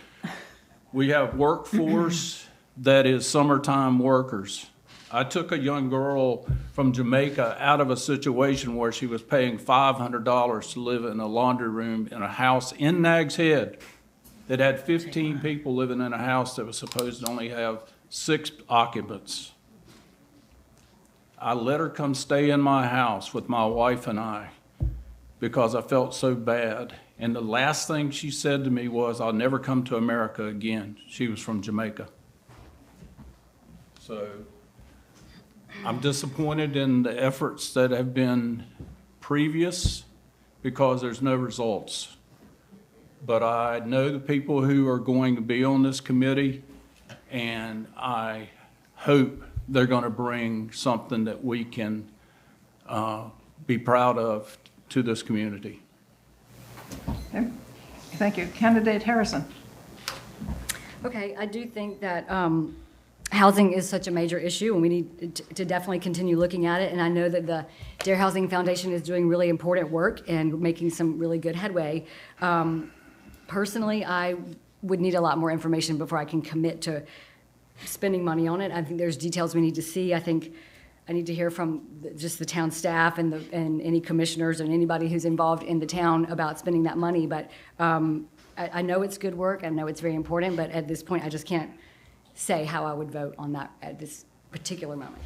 we have workforce that is summertime workers. I took a young girl from Jamaica out of a situation where she was paying $500 to live in a laundry room in a house in Nags Head that had 15 people living in a house that was supposed to only have 6 occupants. I let her come stay in my house with my wife and I because I felt so bad. And the last thing she said to me was, "I'll never come to America again." She was from Jamaica. So I'm disappointed in the efforts that have been previous because there's no results. but I know the people who are going to be on this committee, and I hope they're going to bring something that we can be proud of to this community. Okay. Thank you. Candidate Harrison. Okay, I do think that housing is such a major issue, and we need to definitely continue looking at it. And I know that the Dare Housing Foundation is doing really important work and making some really good headway. Personally, I would need a lot more information before I can commit to spending money on it. I think there's details we need to see. I think I need to hear from just the town staff and any commissioners and anybody who's involved in the town about spending that money. But I know it's good work. I know it's very important. But at this point, I just can't say how I would vote on that at this particular moment.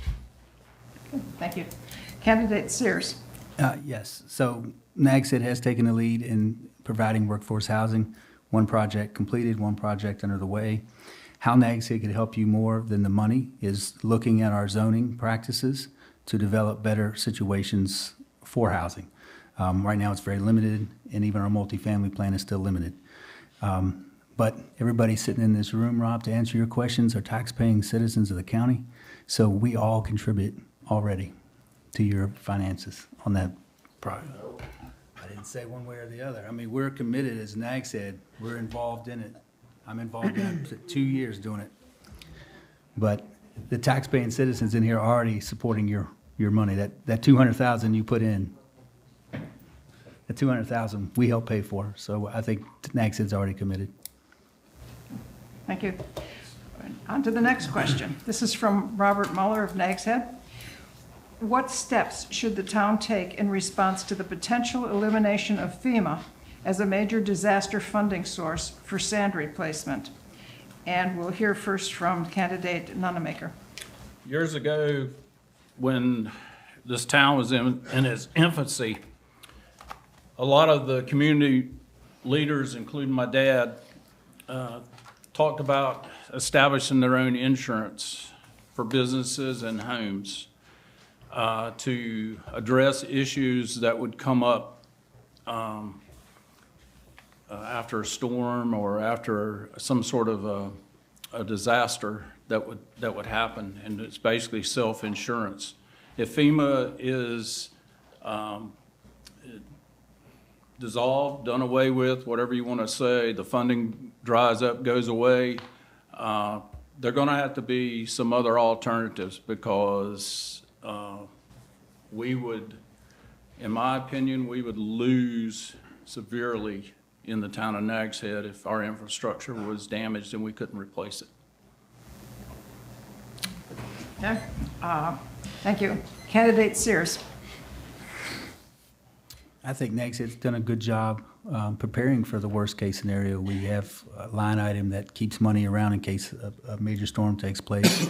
Thank you. Candidate Sears. Yes, so Nags Head has taken the lead in providing workforce housing. One project completed, one project under the way. How Nags Head could help you more than the money is looking at our zoning practices to develop better situations for housing. Right now, it's very limited, and even our multifamily plan is still limited. But everybody sitting in this room, Rob, to answer your questions are tax-paying citizens of the county. So we all contribute already to your finances on that project. I didn't say one way or the other. I mean, we're committed, as Nags Head. We're involved in it. I'm involved in it 2 years doing it. But the tax-paying citizens in here are already supporting your money. That 200,000 you put in, the 200,000 we help pay for. So I think Nags Head's already committed. Thank you. On to the next question. This is from Robert Muller of Nags Head. What steps should the town take in response to the potential elimination of FEMA as a major disaster funding source for sand replacement? And we'll hear first from candidate Nunemaker. Years ago, when this town was in its infancy, a lot of the community leaders, including my dad, talked about establishing their own insurance for businesses and homes to address issues that would come up after a storm or after some sort of a disaster that would happen, and it's basically self-insurance. If FEMA is dissolved, done away with, whatever you want to say, the funding dries up, goes away, there are going to have to be some other alternatives, because we would, in my opinion, we would lose severely in the town of Nags Head if our infrastructure was damaged and we couldn't replace it. Okay. Thank you. Candidate Sears. I think Nags Head's done a good job preparing for the worst-case scenario. We have a line item that keeps money around in case a major storm takes place,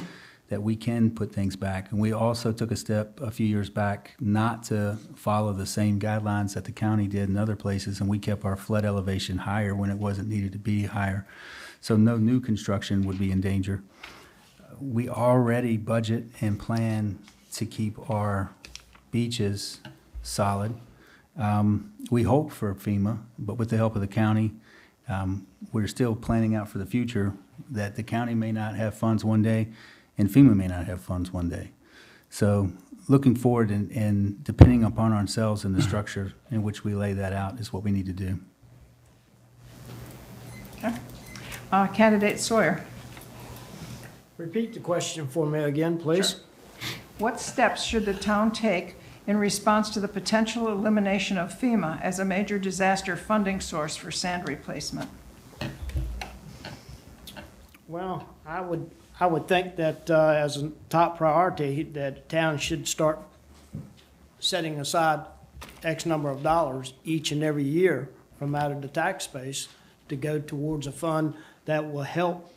that we can put things back. And we also took a step a few years back not to follow the same guidelines that the county did in other places, and we kept our flood elevation higher when it wasn't needed to be higher. So no new construction would be in danger. We already budget and plan to keep our beaches solid. We hope for FEMA, but with the help of the county, we're still planning out for the future that the county may not have funds one day and FEMA may not have funds one day. So looking forward and depending upon ourselves and the structure in which we lay that out is what we need to do. Okay. Candidate Sawyer. Repeat the question for me again, please. Sure. What steps should the town take in response to the potential elimination of FEMA as a major disaster funding source for sand replacement? Well, I would think that as a top priority, that town should start setting aside X number of dollars each and every year from out of the tax base to go towards a fund that will help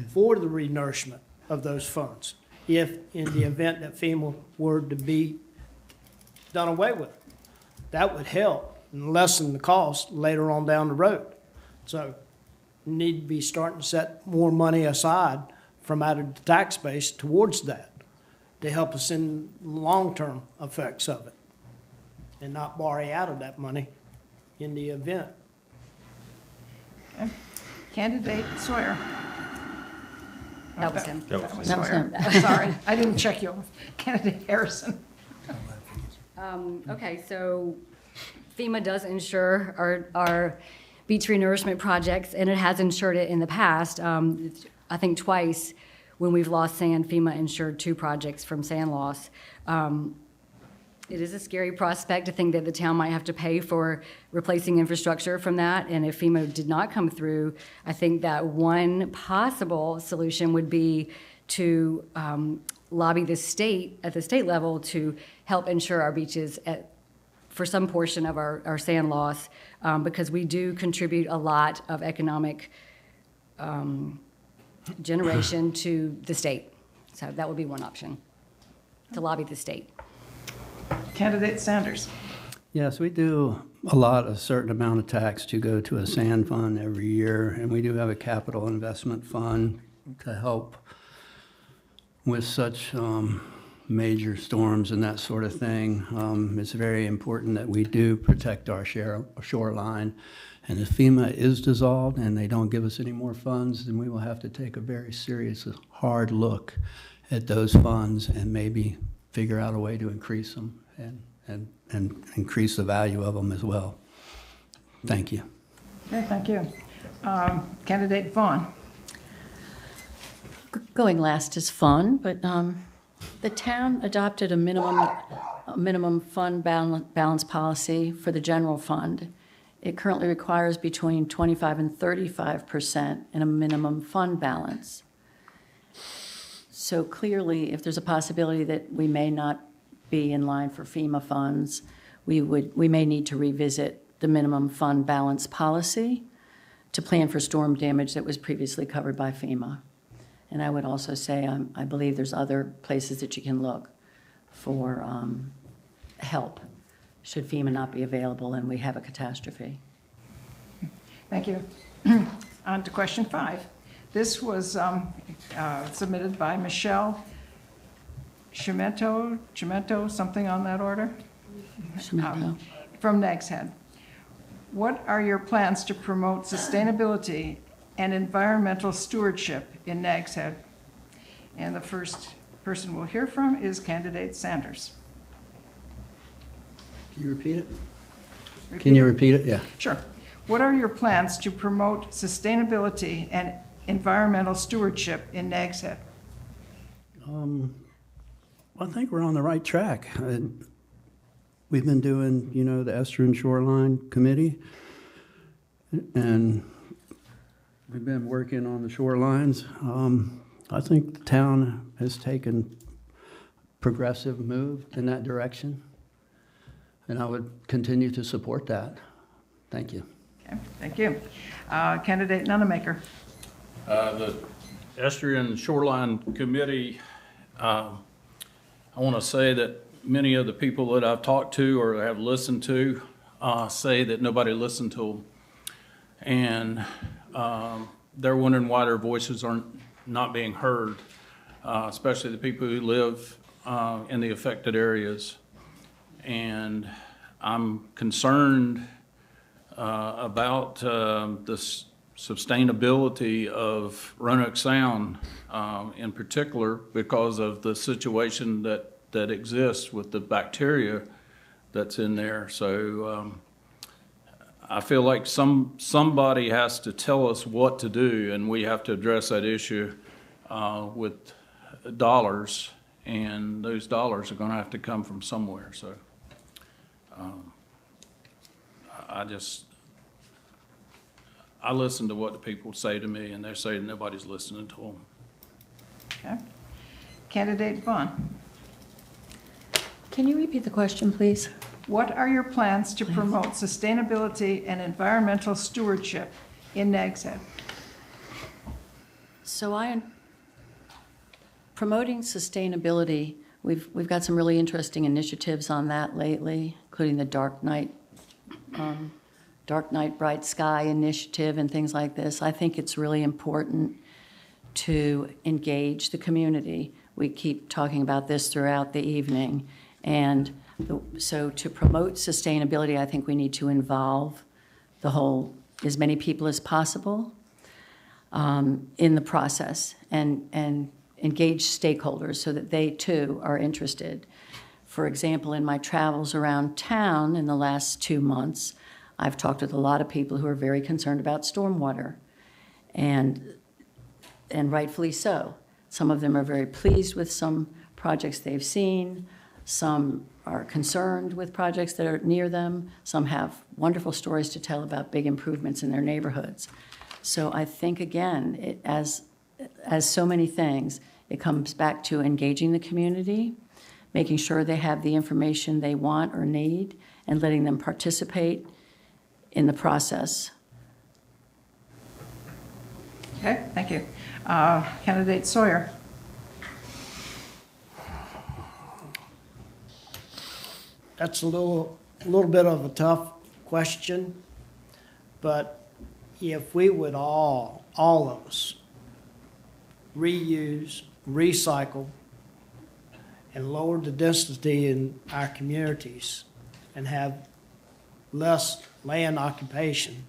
for the renourishment of those funds, if in the event that FEMA were to be done away with. That would help and lessen the cost later on down the road. So need to be starting to set more money aside from out of the tax base towards that to help us in long-term effects of it, and not borrow out of that money in the event Okay. Candidate Sawyer. That was him. That was That was Sawyer. him. Sorry, I didn't check you off. Candidate Harrison. Okay, so FEMA does insure our beach renourishment projects, and it has insured it in the past. I think twice when we've lost sand, FEMA insured 2 projects from sand loss. It is a scary prospect to think that the town might have to pay for replacing infrastructure from that, and if FEMA did not come through, I think that one possible solution would be to lobby the state, at the state level, to help insure our beaches for some portion of our sand loss, because we do contribute a lot of economic generation to the state. So that would be one option, to lobby the state. Candidate Sanders. Yes, we do a certain amount of tax to go to a sand fund every year, and we do have a capital investment fund to help with such major storms and that sort of thing. It's very important that we do protect our shoreline. And if FEMA is dissolved and they don't give us any more funds, then we will have to take a very serious, hard look at those funds and maybe figure out a way to increase them and increase the value of them as well. Thank you. Okay, thank you. Candidate Vaughn. Going last is fun, but the town adopted a minimum fund balance policy for the general fund. It currently requires between 25% and 35% in a minimum fund balance. So clearly, if there's a possibility that we may not be in line for FEMA funds, we may need to revisit the minimum fund balance policy to plan for storm damage that was previously covered by FEMA. And I would also say I believe there's other places that you can look for help should FEMA not be available and we have a catastrophe. Thank you. On to question 5. This was submitted by Michelle Chimento, something on that order? Chimento. From Nags Head. What are your plans to promote sustainability and environmental stewardship in Nags Head? And the first person we'll hear from is candidate Sanders. Can you repeat it? Can you repeat it? Yeah. Sure. What are your plans to promote sustainability and environmental stewardship in Nags Head? I think we're on the right track. We've been doing, the Estuarine Shoreline Committee, and we've been working on the shorelines. I think the town has taken progressive move in that direction, and I would continue to support that. Thank you. Okay, thank you. Candidate Nunemaker. The Estuarine Shoreline Committee, I want to say that many of the people that I've talked to or have listened to say that nobody listened to them. And they're wondering why their voices aren't not being heard, especially the people who live in the affected areas. And I'm concerned about the sustainability of Roanoke Sound in particular because of the situation that exists with the bacteria that's in there. So I feel like somebody has to tell us what to do, and we have to address that issue with dollars, and those dollars are going to have to come from somewhere. So I listen to what the people say to me, and they're saying nobody's listening to them. Okay. Candidate Vaughn. Can you repeat the question, please? What are your plans to promote sustainability and environmental stewardship in Nags Head? So promoting sustainability, we've got some really interesting initiatives on that lately, including the Dark Night, Bright Sky initiative and things like this. I think it's really important to engage the community. We keep talking about this throughout the evening. So to promote sustainability, I think we need to involve the whole as many people as possible in the process and engage stakeholders so that they too are interested. For example, in my travels around town in the last 2 months, I've talked with a lot of people who are very concerned about stormwater, and rightfully so. Some of them are very pleased with some projects they've seen. Some are concerned with projects that are near them. Some have wonderful stories to tell about big improvements in their neighborhoods. So I think, again, as so many things, it comes back to engaging the community, making sure they have the information they want or need, and letting them participate in the process. Okay, thank you. Candidate Sawyer. That's a little bit of a tough question, but if we would all of us, reuse, recycle, and lower the density in our communities and have less land occupation,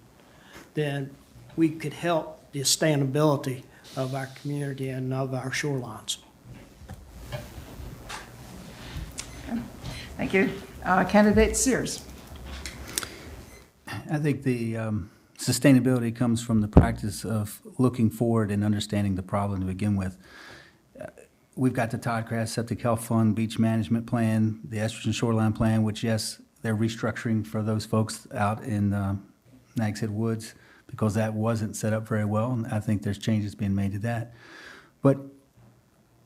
then we could help the sustainability of our community and of our shorelines. Okay. Thank you. Candidate Sears. I think the sustainability comes from the practice of looking forward and understanding the problem to begin with. We've got the Todd Grass Septic Health Fund, Beach Management Plan, the Estrogen Shoreline Plan, which, yes, they're restructuring for those folks out in Nags Head Woods because that wasn't set up very well, and I think there's changes being made to that. But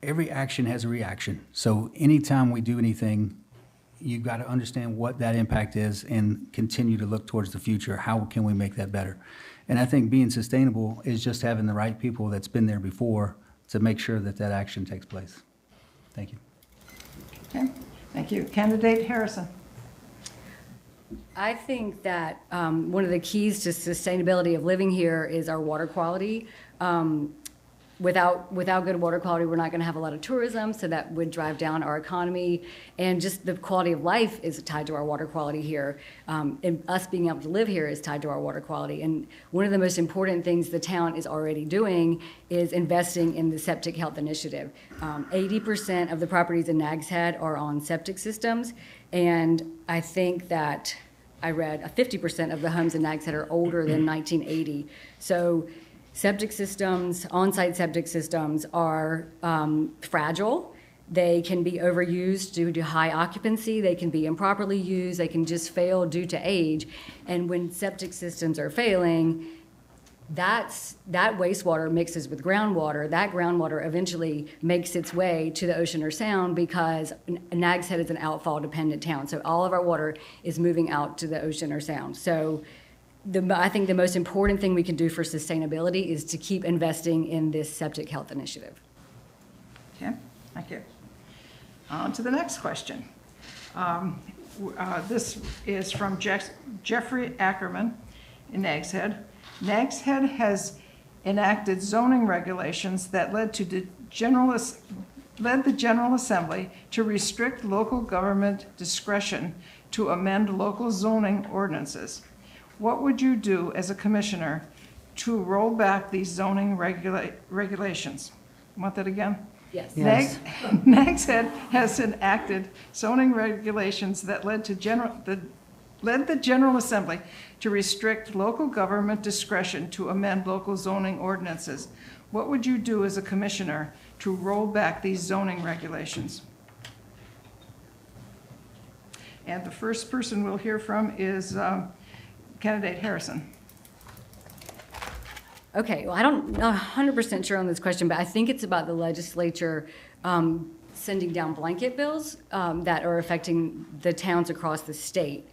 every action has a reaction. So anytime we do anything, you've got to understand what that impact is and continue to look towards the future. How can we make that better? And I think being sustainable is just having the right people that's been there before to make sure that that action takes place. Thank you. Okay, thank you. Candidate Harrison. I think that one of the keys to sustainability of living here is our water quality. Without good water quality, we're not going to have a lot of tourism, so that would drive down our economy. And just the quality of life is tied to our water quality here. And us being able to live here is tied to our water quality. And one of the most important things the town is already doing is investing in the septic health initiative. 80% of the properties in Nags Head are on septic systems. And I think that I read 50% of the homes in Nags Head are older than 1980. So septic systems, on-site septic systems are fragile. They can be overused due to high occupancy. They can be improperly used. They can just fail due to age. And when septic systems are failing, that wastewater mixes with groundwater. That groundwater eventually makes its way to the ocean or sound because Nags Head is an outfall-dependent town. So all of our water is moving out to the ocean or sound. So I think the most important thing we can do for sustainability is to keep investing in this septic health initiative. Okay, thank you. On to the next question. This is from Jeffrey Ackerman in Nags Head. Nags Head has enacted zoning regulations that led the General Assembly to restrict local government discretion to amend local zoning ordinances. What would you do as a commissioner to roll back these zoning regulations? Want that again? Yes. Yes. Nags Head has enacted zoning regulations that led the General Assembly to restrict local government discretion to amend local zoning ordinances. What would you do as a commissioner to roll back these zoning regulations? And the first person we'll hear from is Candidate Harrison. Okay, well, I'm not 100% sure on this question, but I think it's about the legislature sending down blanket bills that are affecting the towns across the state.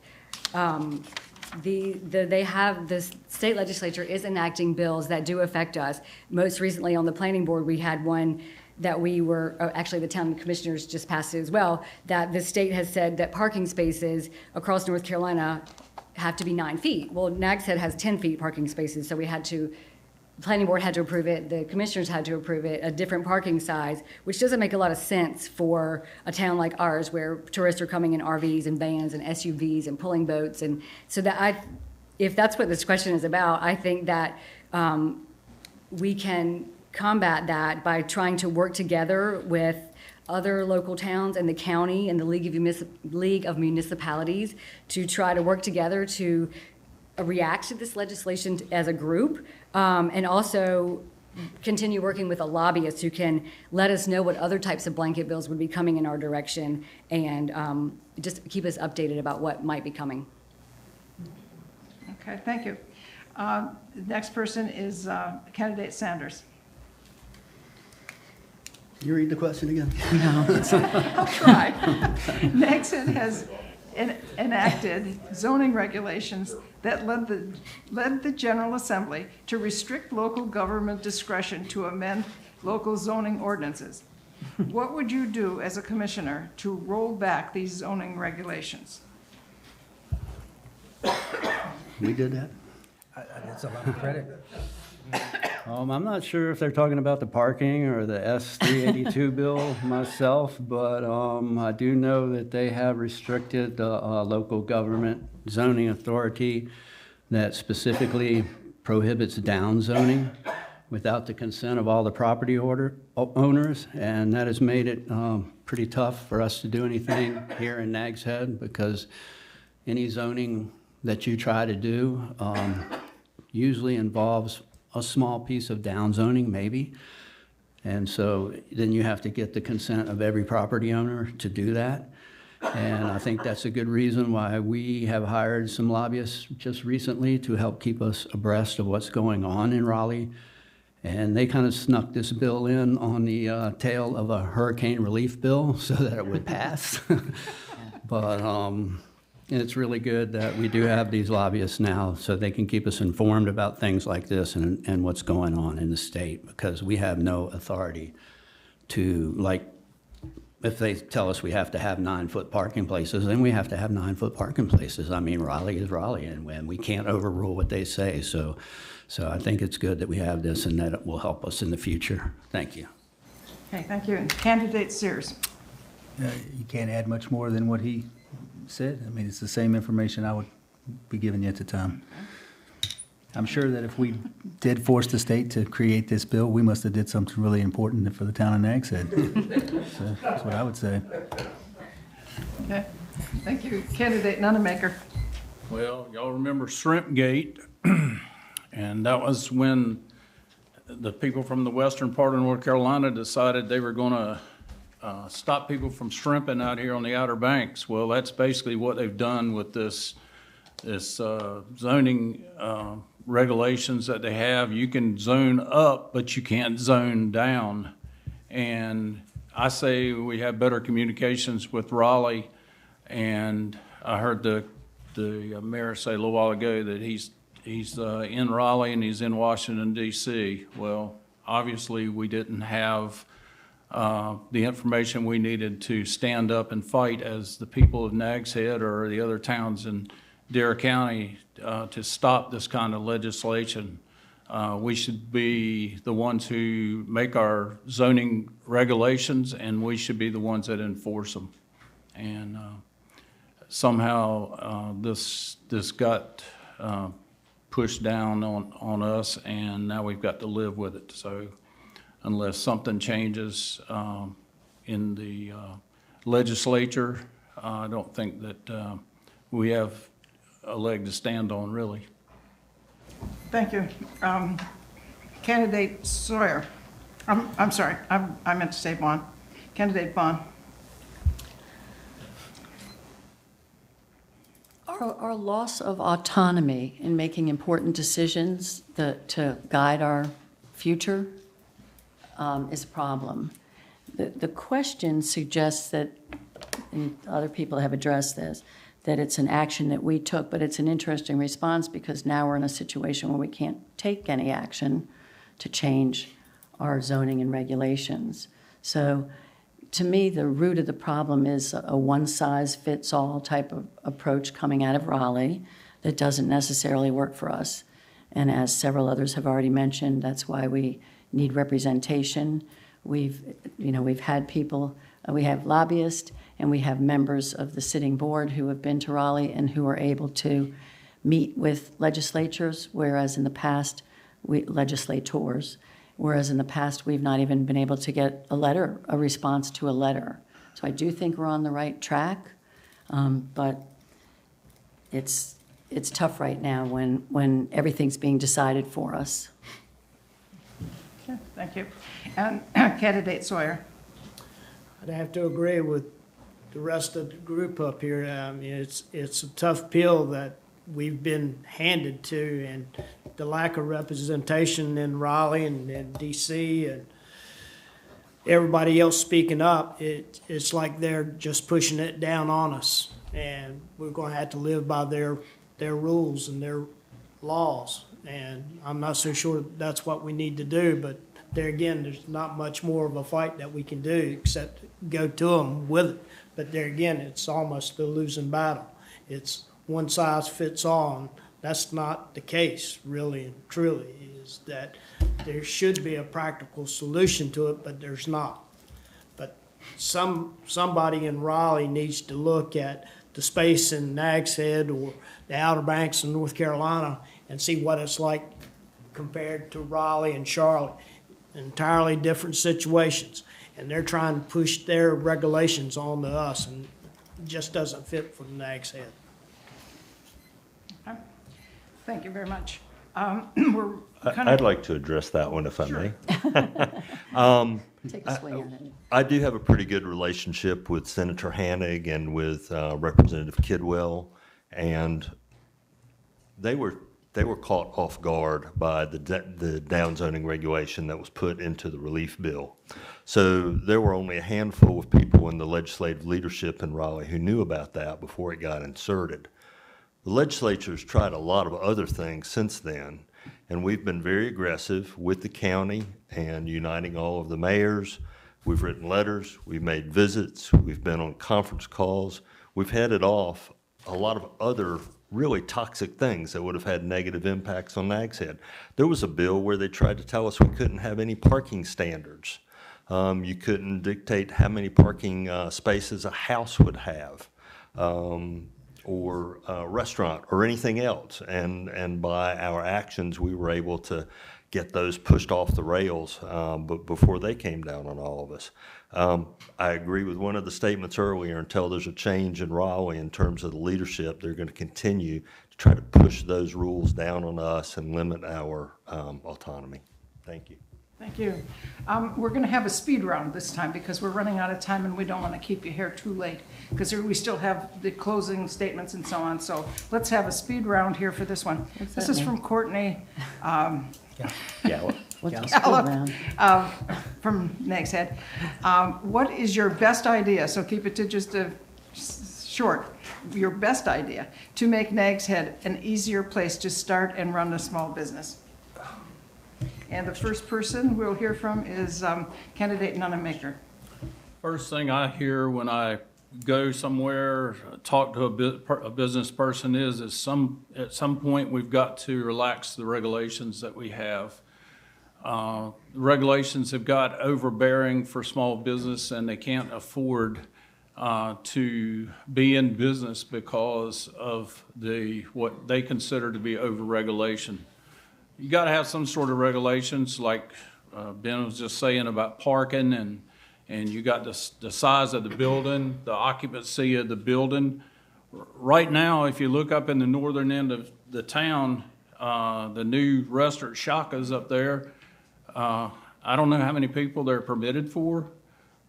The state legislature is enacting bills that do affect us. Most recently on the planning board, we had one that actually the town commissioners just passed it as well, that the state has said that parking spaces across North Carolina have to be 9 feet. Well, Nags Head has 10 feet parking spaces, so the planning board had to approve it, the commissioners had to approve it, a different parking size, which doesn't make a lot of sense for a town like ours where tourists are coming in RVs and vans and SUVs and pulling boats. And so that if that's what this question is about, I think that we can combat that by trying to work together with other local towns and the county and the League of Municipalities to try to work together to react to this legislation as a group, and also continue working with a lobbyist who can let us know what other types of blanket bills would be coming in our direction, and just keep us updated about what might be coming. Okay, thank you. The next person is candidate Sanders. You read the question again? I'll try. Nags Head has enacted zoning regulations that led the General Assembly to restrict local government discretion to amend local zoning ordinances. What would you do as a commissioner to roll back these zoning regulations? We did that? That's a lot of credit. I'm not sure if they're talking about the parking or the S-382 bill myself, but I do know that they have restricted the local government zoning authority that specifically prohibits down zoning without the consent of all the property owners, and that has made it pretty tough for us to do anything here in Nags Head, because any zoning that you try to do usually involves a small piece of down zoning, maybe. And so then you have to get the consent of every property owner to do that. And I think that's a good reason why we have hired some lobbyists just recently to help keep us abreast of what's going on in Raleigh. And they kind of snuck this bill in on the tail of a hurricane relief bill so that it would pass. But and it's really good that we do have these lobbyists now so they can keep us informed about things like this and what's going on in the state, because we have no authority to, like, if they tell us we have to have 9-foot parking places, then we have to have 9-foot parking places. I mean, Raleigh is Raleigh, and we can't overrule what they say. So I think it's good that we have this and that it will help us in the future. Thank you. Okay, thank you. And candidate Sears. You can't add much more than what he said. I mean, it's the same information I would be giving you at the time. I'm sure that if we did force the state to create this bill, we must have did something really important for the town of Nags Head. So that's what I would say. Okay, thank you. Candidate Nunemaker. Well, y'all remember Shrimp Gate, and that was when the people from the western part of North Carolina decided they were gonna stop people from shrimping out here on the Outer Banks. Well, that's basically what they've done with this zoning regulations that they have. You can zone up, but you can't zone down. And I say we have better communications with Raleigh, and I heard the mayor say a little while ago that he's in Raleigh and he's in Washington, D.C. Well, obviously we didn't have the information we needed to stand up and fight as the people of Nags Head or the other towns in Dare County to stop this kind of legislation. We should be the ones who make our zoning regulations, and we should be the ones that enforce them. And somehow this got pushed down on us, and now we've got to live with it. So unless something changes in the legislature, I don't think that we have a leg to stand on, really. Thank you. Candidate Sawyer. I'm sorry, I meant to say Vaughn. Candidate Vaughn. Our loss of autonomy in making important decisions to guide our future is a problem. The question suggests that, and other people have addressed this, that it's an action that we took, but it's an interesting response because now we're in a situation where we can't take any action to change our zoning and regulations. So to me, the root of the problem is a one-size-fits-all type of approach coming out of Raleigh that doesn't necessarily work for us. And as several others have already mentioned, that's why we need representation. We've had people, we have lobbyists, and we have members of the sitting board who have been to Raleigh and who are able to meet with legislators, whereas in the past, whereas in the past, we've not even been able to get a response to a letter. So I do think we're on the right track, but it's tough right now when everything's being decided for us. Okay, thank you. And Candidate Sawyer. I'd have to agree with the rest of the group up here. I mean, it's a tough pill that we've been handed to, and the lack of representation in Raleigh and DC and everybody else speaking up, it's like they're just pushing it down on us, and we're going to have to live by their rules and their laws. And I'm not so sure that's what we need to do, but there again, there's not much more of a fight that we can do except go to them with it. But there again, it's almost a losing battle. It's one size fits all. And that's not the case, really and truly, is that there should be a practical solution to it, but there's not. But somebody in Raleigh needs to look at the space in Nags Head or the Outer Banks in North Carolina and see what it's like compared to Raleigh and Charlotte. Entirely different situations. And they're trying to push their regulations onto us, and it just doesn't fit for the Nags Head. Okay. Thank you very much. I'd like to address that one if I may. Take a swing at it. I do have a pretty good relationship with Senator Hannig and with Representative Kidwell, and they were caught off guard by the downzoning regulation that was put into the relief bill. So there were only a handful of people in the legislative leadership in Raleigh who knew about that before it got inserted. The legislature's tried a lot of other things since then, and we've been very aggressive with the county and uniting all of the mayors. We've written letters, we've made visits, we've been on conference calls, we've headed off a lot of other really toxic things that would have had negative impacts on Nags Head. There was a bill where they tried to tell us we couldn't have any parking standards. You couldn't dictate how many parking spaces a house would have, or a restaurant, or anything else. And by our actions, we were able to get those pushed off the rails but before they came down on all of us. I agree with one of the statements earlier. Until there's a change in Raleigh in terms of the leadership, they're going to continue to try to push those rules down on us and limit our autonomy. Thank you. Thank you. We're going to have a speed round this time because we're running out of time and we don't want to keep you here too late because we still have the closing statements and so on. So let's have a speed round here for this one. This is from Courtney. What's the speed round? From Nags Head. What is your best idea? So keep it to just a short. Your best idea to make Nags Head an easier place to start and run a small business. And the first person we'll hear from is Candidate Nunemaker. First thing I hear when I go somewhere, talk to a business person is at some point we've got to relax the regulations that we have. Regulations have got overbearing for small business, and they can't afford to be in business because of what they consider to be overregulation. You got to have some sort of regulations, like Ben was just saying about parking, and you got the size of the building, the occupancy of the building. Right now, if you look up in the northern end of the town, the new restaurant Shaka's up there, I don't know how many people they're permitted for,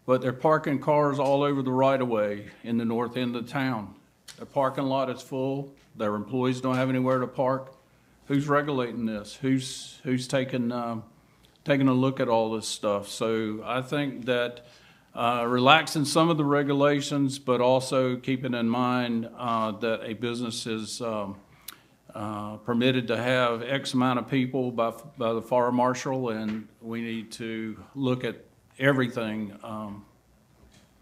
but they're parking cars all over the right-of-way in the north end of town. Their parking lot is full. Their employees don't have anywhere to park. Who's regulating this? Who's taking a look at all this stuff? So I think that relaxing some of the regulations, but also keeping in mind that a business is permitted to have X amount of people by the fire marshal, and we need to look at everything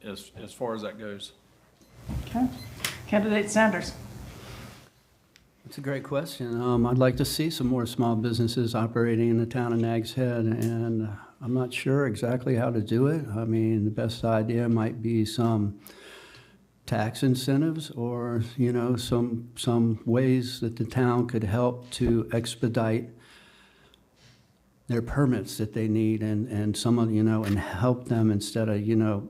as far as that goes. Okay. Candidate Sanders. It's a great question. I'd like to see some more small businesses operating in the town of Nags Head, and I'm not sure exactly how to do it. I mean, the best idea might be some tax incentives or, you know, some ways that the town could help to expedite their permits that they need and some of, you know, and help them instead of, you know,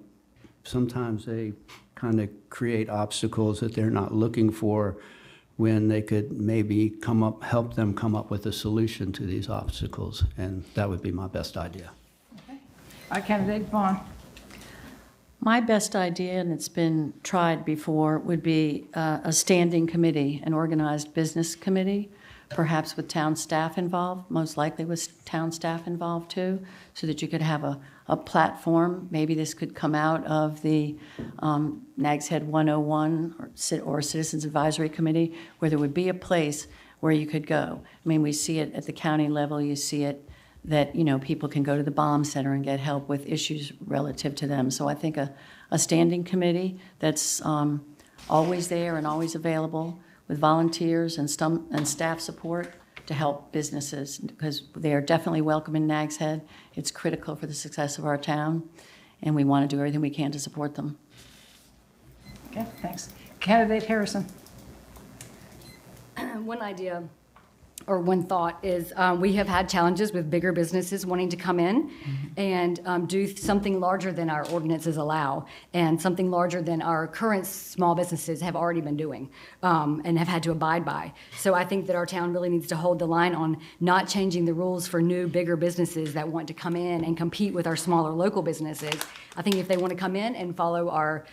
sometimes they kind of create obstacles that they're not looking for when they could maybe help them come up with a solution to these obstacles. And that would be my best idea. Candidate Vaughn. My best idea, and it's been tried before, would be a standing committee, an organized business committee, perhaps with town staff involved, most likely with town staff involved too, so that you could have a platform. Maybe this could come out of the Nags Head 101 or Citizens Advisory Committee, where there would be a place where you could go. I mean, we see it at the county level, you see it that, you know, people can go to the bomb center and get help with issues relative to them. So I think a standing committee that's always there and always available with volunteers and staff support to help businesses, because they are definitely welcome in Nags Head. It's critical for the success of our town, and we want to do everything we can to support them. Okay, thanks. Candidate Harrison. One idea or one thought is we have had challenges with bigger businesses wanting to come in and do something larger than our ordinances allow and something larger than our current small businesses have already been doing and have had to abide by. So I think that our town really needs to hold the line on not changing the rules for new, bigger businesses that want to come in and compete with our smaller local businesses. I think if they want to come in and follow our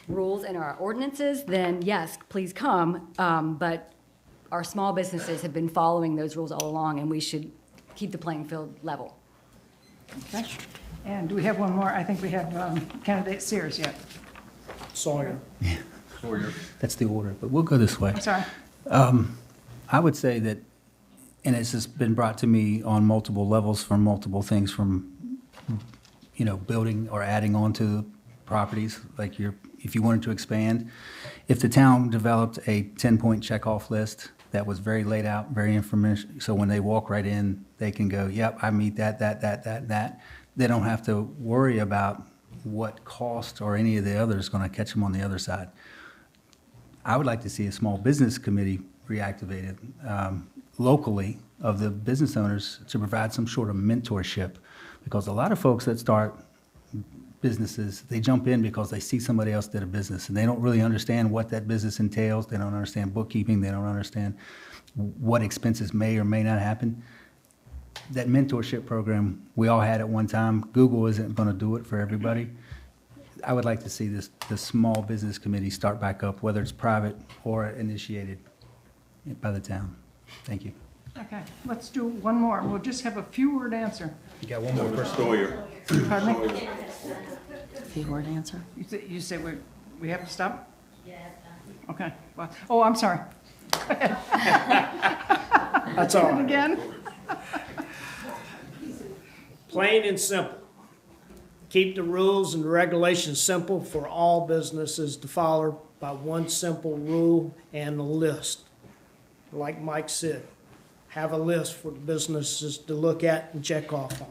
rules and our ordinances, then yes, please come, but our small businesses have been following those rules all along, and we should keep the playing field level. Okay. And do we have one more? I think we have candidate Sears yet. Sawyer. That's the order, but we'll go this way. I'm sorry. I would say that, and it's just been brought to me on multiple levels from multiple things, from, you know, building or adding on to properties, like if you wanted to expand, if the town developed a 10-point checkoff list that was very laid out, very information, so when they walk right in, they can go, yep, I meet that. They don't have to worry about what cost or any of the others going to catch them on the other side. I would like to see a small business committee reactivated locally of the business owners to provide some sort of mentorship, because a lot of folks that start businesses, they jump in because they see somebody else did a business and they don't really understand what that business entails. They don't understand bookkeeping. They don't understand what expenses may or may not happen. That mentorship program we all had at one time, Google isn't going to do it for everybody. I would like to see the small business committee start back up, whether it's private or initiated by the town. Thank you. Okay, let's do one more. We'll just have a few-word answer. You got one more person. Pardon me? Few-word answer. You say we have to stop? Yeah. Okay. Well, oh, I'm sorry. That's all right. Again? Plain and simple. Keep the rules and the regulations simple for all businesses to follow by one simple rule and a list. Like Mike said, have a list for the businesses to look at and check off on.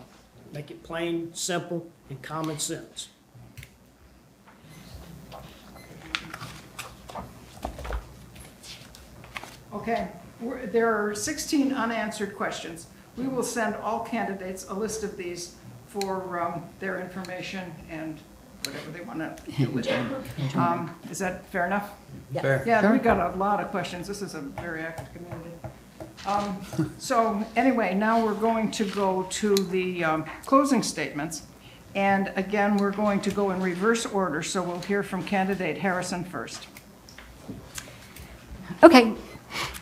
Make it plain, simple, and common sense. Okay, there are 16 unanswered questions. We will send all candidates a list of these for their information and whatever they want to do with them. Is that fair enough? Fair. Yeah, we got a lot of questions. This is a very active community. So anyway, now we're going to go to the closing statements. And again, we're going to go in reverse order. So we'll hear from candidate Harrison first. Okay.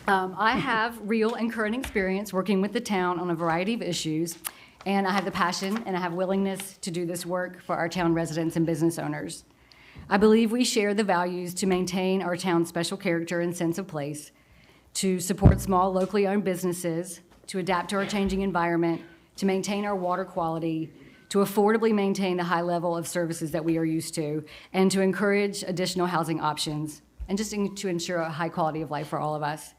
I have real and current experience working with the town on a variety of issues, and I have the passion and I have willingness to do this work for our town residents and business owners. I believe we share the values to maintain our town's special character and sense of place, to support small, locally owned businesses, to adapt to our changing environment, to maintain our water quality, to affordably maintain the high level of services that we are used to, and to encourage additional housing options, and just to ensure a high quality of life for all of us.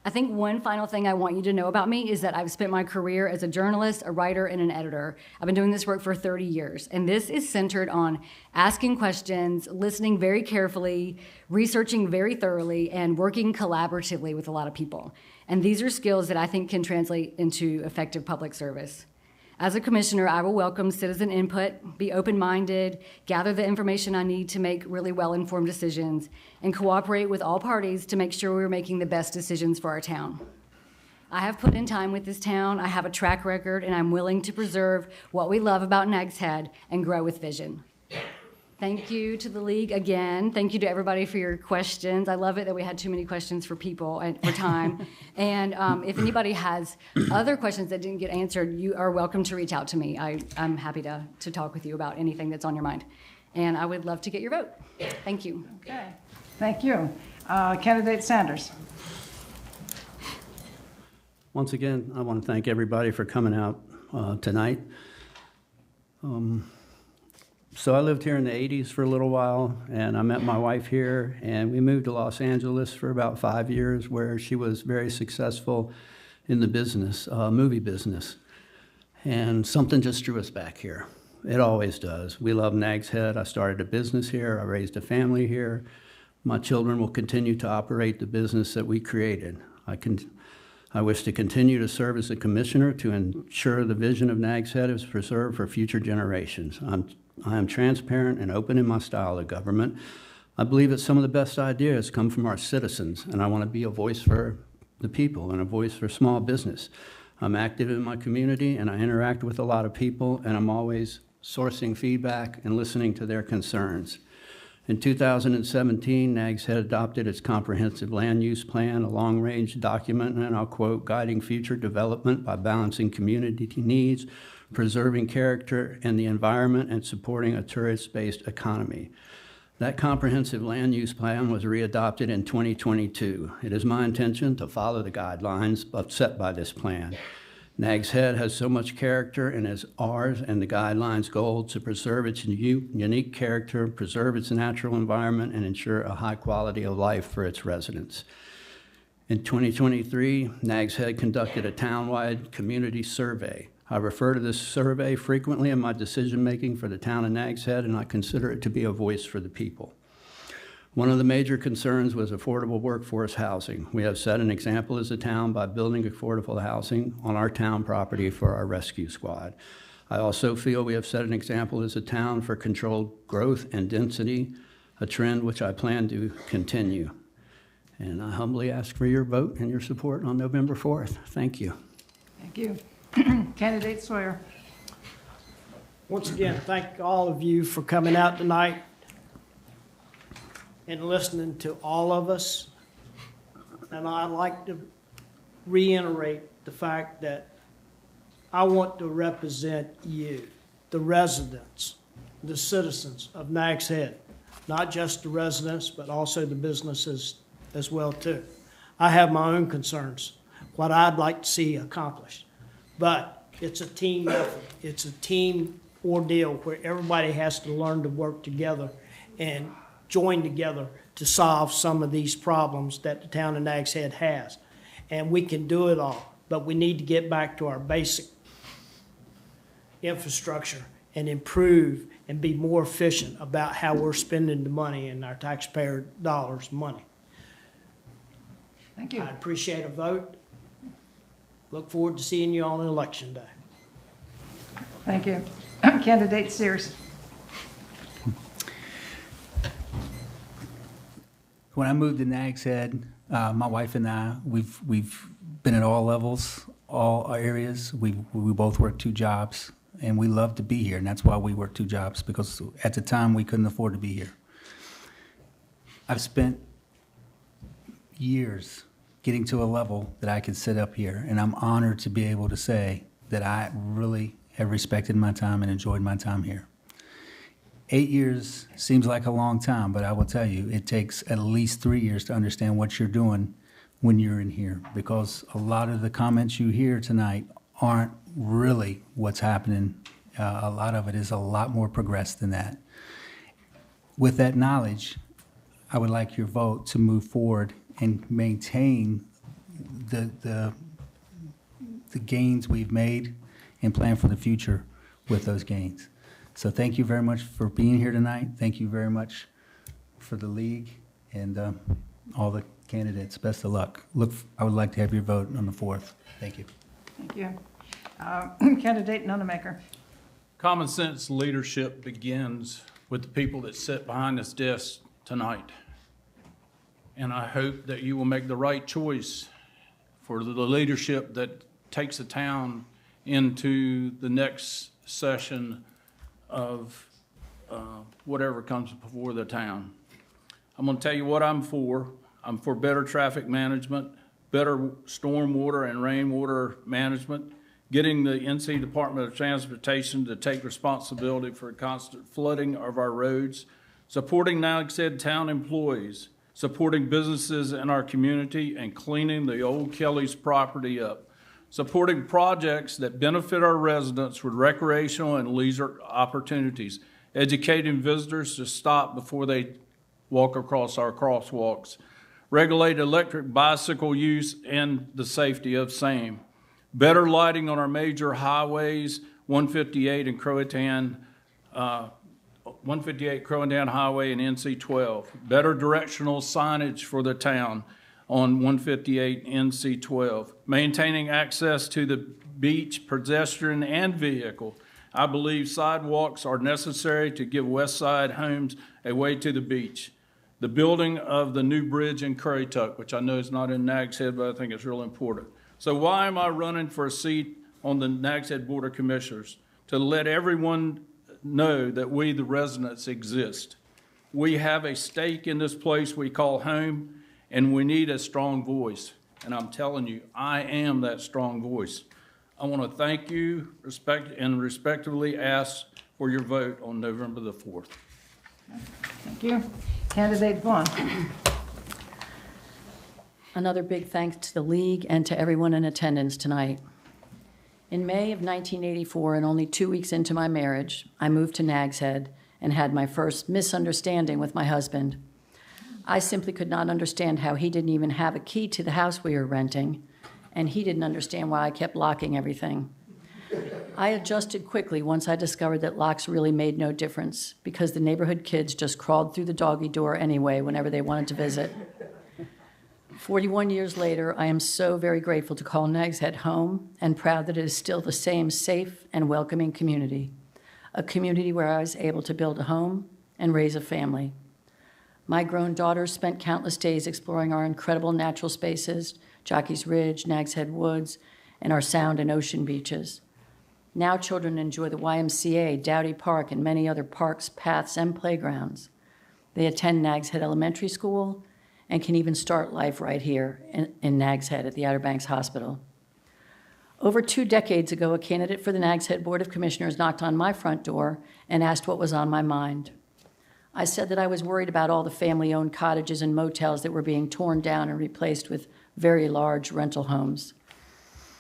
I think one final thing I want you to know about me is that I've spent my career as a journalist, a writer, and an editor. I've been doing this work for 30 years, and this is centered on asking questions, listening very carefully, researching very thoroughly, and working collaboratively with a lot of people. And these are skills that I think can translate into effective public service. As a commissioner, I will welcome citizen input, be open-minded, gather the information I need to make really well-informed decisions, and cooperate with all parties to make sure we're making the best decisions for our town. I have put in time with this town, I have a track record, and I'm willing to preserve what we love about Nags Head and grow with vision. Thank you to the league again. Thank you to everybody for your questions. I love it that we had too many questions for people and for time. And if anybody has other questions that didn't get answered, you are welcome to reach out to me. I'm happy to talk with you about anything that's on your mind. And I would love to get your vote. Thank you. Okay, thank you. Candidate Sanders. Once again, I want to thank everybody for coming out tonight. So I lived here in the 80s for a little while, and I met my wife here, and we moved to Los Angeles for about 5 years, where she was very successful in the business, movie business. And something just drew us back here. It always does. We love Nags Head. I started a business here. I raised a family here. My children will continue to operate the business that we created. I wish to continue to serve as a commissioner to ensure the vision of Nags Head is preserved for future generations. I am transparent and open in my style of government. I believe that some of the best ideas come from our citizens, and I want to be a voice for the people and a voice for small business. I'm active in my community, and I interact with a lot of people, and I'm always sourcing feedback and listening to their concerns. In 2017, Nags Head adopted its comprehensive land use plan, a long-range document, and I'll quote, guiding future development by balancing community needs, preserving character and the environment, and supporting a tourist-based economy. That comprehensive land use plan was readopted in 2022. It is my intention to follow the guidelines set by this plan. Nags Head has so much character and is ours and the guidelines' goal to preserve its unique character, preserve its natural environment, and ensure a high quality of life for its residents. In 2023, Nags Head conducted a townwide community survey. I refer to this survey frequently in my decision-making for the town of Nags Head, and I consider it to be a voice for the people. One of the major concerns was affordable workforce housing. We have set an example as a town by building affordable housing on our town property for our rescue squad. I also feel we have set an example as a town for controlled growth and density, a trend which I plan to continue. And I humbly ask for your vote and your support on November 4th. Thank you. Thank you. Candidate Sawyer. Once again, thank all of you for coming out tonight and listening to all of us. And I'd like to reiterate the fact that I want to represent you, the residents, the citizens of Nags Head, not just the residents, but also the businesses as well too. I have my own concerns, what I'd like to see accomplished. But it's a team effort. It's a team ordeal where everybody has to learn to work together and join together to solve some of these problems that the town of Nags Head has. And we can do it all, but we need to get back to our basic infrastructure and improve and be more efficient about how we're spending the money and our taxpayer dollars' money. Thank you. I appreciate a vote. Look forward to seeing you on Election Day. Thank you. Candidate Sears. When I moved to Nags Head, my wife and I, we've been at all levels, all areas. We both work 2 jobs, and we love to be here, and that's why we work 2 jobs, because at the time we couldn't afford to be here. I've spent years getting to a level that I can sit up here, and I'm honored to be able to say that I really have respected my time and enjoyed my time here. 8 years seems like a long time, but I will tell you, it takes at least 3 years to understand what you're doing when you're in here, because a lot of the comments you hear tonight aren't really what's happening. A lot of it is a lot more progressed than that. With that knowledge, I would like your vote to move forward and maintain the gains we've made and plan for the future with those gains. So thank you very much for being here tonight. Thank you very much for the league and all the candidates. Best of luck. I would like to have your vote on the 4th. Thank you. Thank you. Candidate Nunemaker. Common sense leadership begins with the people that sit behind this desk tonight. And I hope that you will make the right choice for the leadership that takes the town into the next session of whatever comes before the town. I'm going to tell you what I'm for. I'm for better traffic management, better stormwater and rainwater management, getting the NC Department of Transportation to take responsibility for constant flooding of our roads, supporting Nags Head town employees, supporting businesses in our community, and cleaning the old Kelly's property up, supporting projects that benefit our residents with recreational and leisure opportunities, educating visitors to stop before they walk across our crosswalks, regulate electric bicycle use and the safety of same, better lighting on our major highways, 158 and Croatan, 158 Croatan Highway and NC 12, better directional signage for the town on 158 NC 12, maintaining access to the beach, pedestrian and vehicle. I believe sidewalks are necessary to give West Side homes a way to the beach. The building of the new bridge in Currituck, which I know is not in Nags Head, but I think it's real important. So why am I running for a seat on the Nags Head Board of Commissioners? To let everyone know that we, the residents, exist. We have a stake in this place we call home, and we need a strong voice. And I'm telling you, I am that strong voice. I want to thank you and respectfully ask for your vote on November the 4th. Thank you. Candidate Vaughn. Another big thanks to the league and to everyone in attendance tonight. In May of 1984, and only 2 weeks into my marriage, I moved to Nags Head and had my first misunderstanding with my husband. I simply could not understand how he didn't even have a key to the house we were renting, and he didn't understand why I kept locking everything. I adjusted quickly once I discovered that locks really made no difference because the neighborhood kids just crawled through the doggy door anyway whenever they wanted to visit. 41 years later, I am so very grateful to call Nags Head home and proud that it is still the same safe and welcoming community, a community where I was able to build a home and raise a family. My grown daughters spent countless days exploring our incredible natural spaces, Jockey's Ridge, Nags Head Woods, and our sound and ocean beaches. Now children enjoy the YMCA, Dowdy Park, and many other parks, paths, and playgrounds. They attend Nags Head Elementary School and can even start life right here in Nags Head at the Outer Banks Hospital. Over 2 decades ago, a candidate for the Nags Head Board of Commissioners knocked on my front door and asked what was on my mind. I said that I was worried about all the family-owned cottages and motels that were being torn down and replaced with very large rental homes.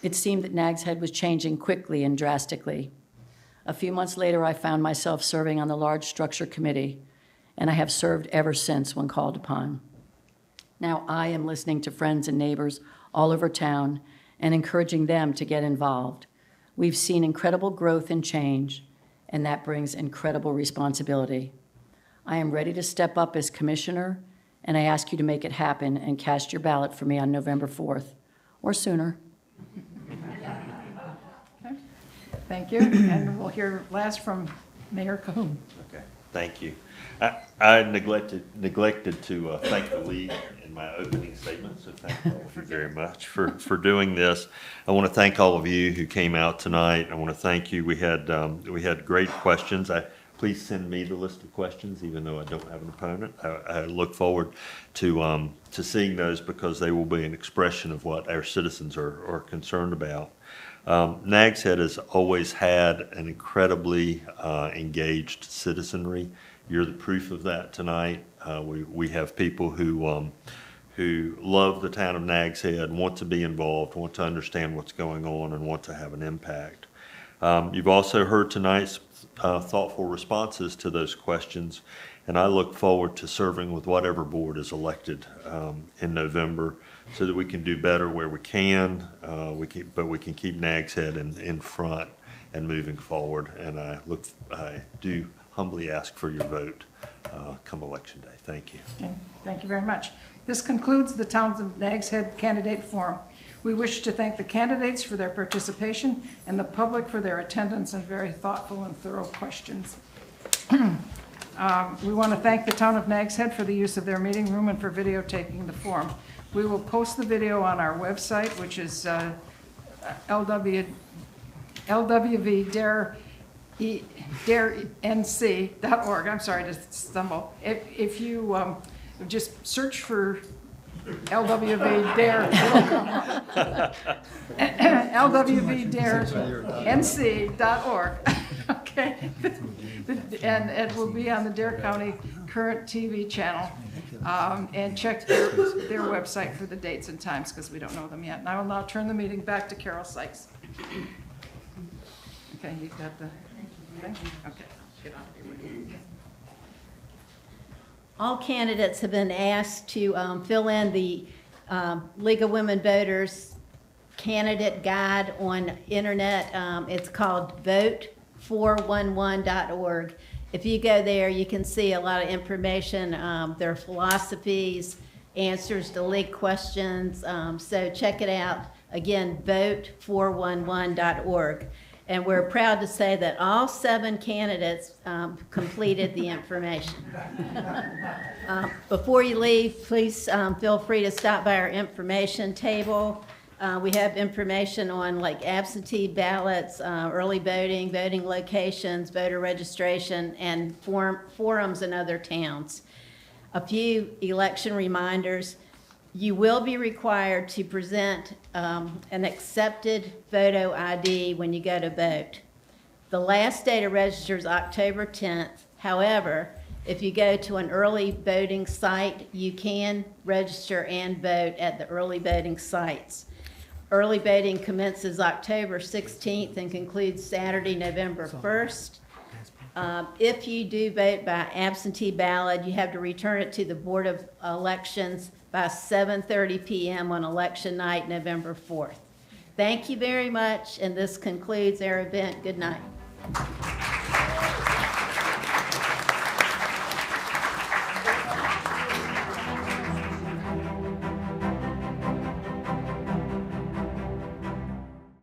It seemed that Nags Head was changing quickly and drastically. A few months later, I found myself serving on the large structure committee, and I have served ever since when called upon. Now I am listening to friends and neighbors all over town and encouraging them to get involved. We've seen incredible growth and change, and that brings incredible responsibility. I am ready to step up as commissioner, and I ask you to make it happen and cast your ballot for me on November 4th, or sooner. Okay. Thank you. And we'll hear last from Mayor Cahoon. Okay, thank you. I neglected to thank the league in my opening statement, so thank all of you very much for doing this. I want to thank all of you who came out tonight. I want to thank you. We had great questions. Please send me the list of questions, even though I don't have an opponent. I look forward to seeing those because they will be an expression of what our citizens are concerned about. Nags Head has always had an incredibly engaged citizenry. You're the proof of that tonight. We have people who love the town of Nags Head, want to be involved, want to understand what's going on, and want to have an impact. You've also heard tonight's thoughtful responses to those questions, And I look forward to serving with whatever board is elected in November so that we can do better where we can, but we can keep Nags Head in front and moving forward. And I do humbly ask for your vote come Election Day. Thank you. Okay, thank you very much. This concludes the Towns of Nags Head Candidate Forum. We wish to thank the candidates for their participation and the public for their attendance and very thoughtful and thorough questions. We want to thank the Town of Nags Head for the use of their meeting room and for videotaping the forum. We will post the video on our website, which is lwv.darenc.org. I'm sorry to stumble. If you just search for LWV Dare, lwvdarenc.org. Okay, and it will be on the Dare County Current TV channel. And check their website for the dates and times because we don't know them yet. And I will now turn the meeting back to Carol Sykes. Okay, you got the thing? Okay, get on here. All candidates have been asked to fill in the League of Women Voters candidate guide on internet. It's called vote411.org. If you go there, you can see a lot of information, their philosophies, answers to league questions. So check it out. Again, vote411.org. And we're proud to say that all 7 candidates completed the information. Before you leave, please feel free to stop by our information table. We have information on like absentee ballots, early voting, voting locations, voter registration, and forums in other towns. A few election reminders. You will be required to present an accepted photo ID when you go to vote. The last day to register is October 10th. However, if you go to an early voting site, you can register and vote at the early voting sites. Early voting commences October 16th and concludes Saturday, November 1st. If you do vote by absentee ballot, you have to return it to the Board of Elections by 7:30 p.m. on election night, November 4th. Thank you very much, and this concludes our event. Good night.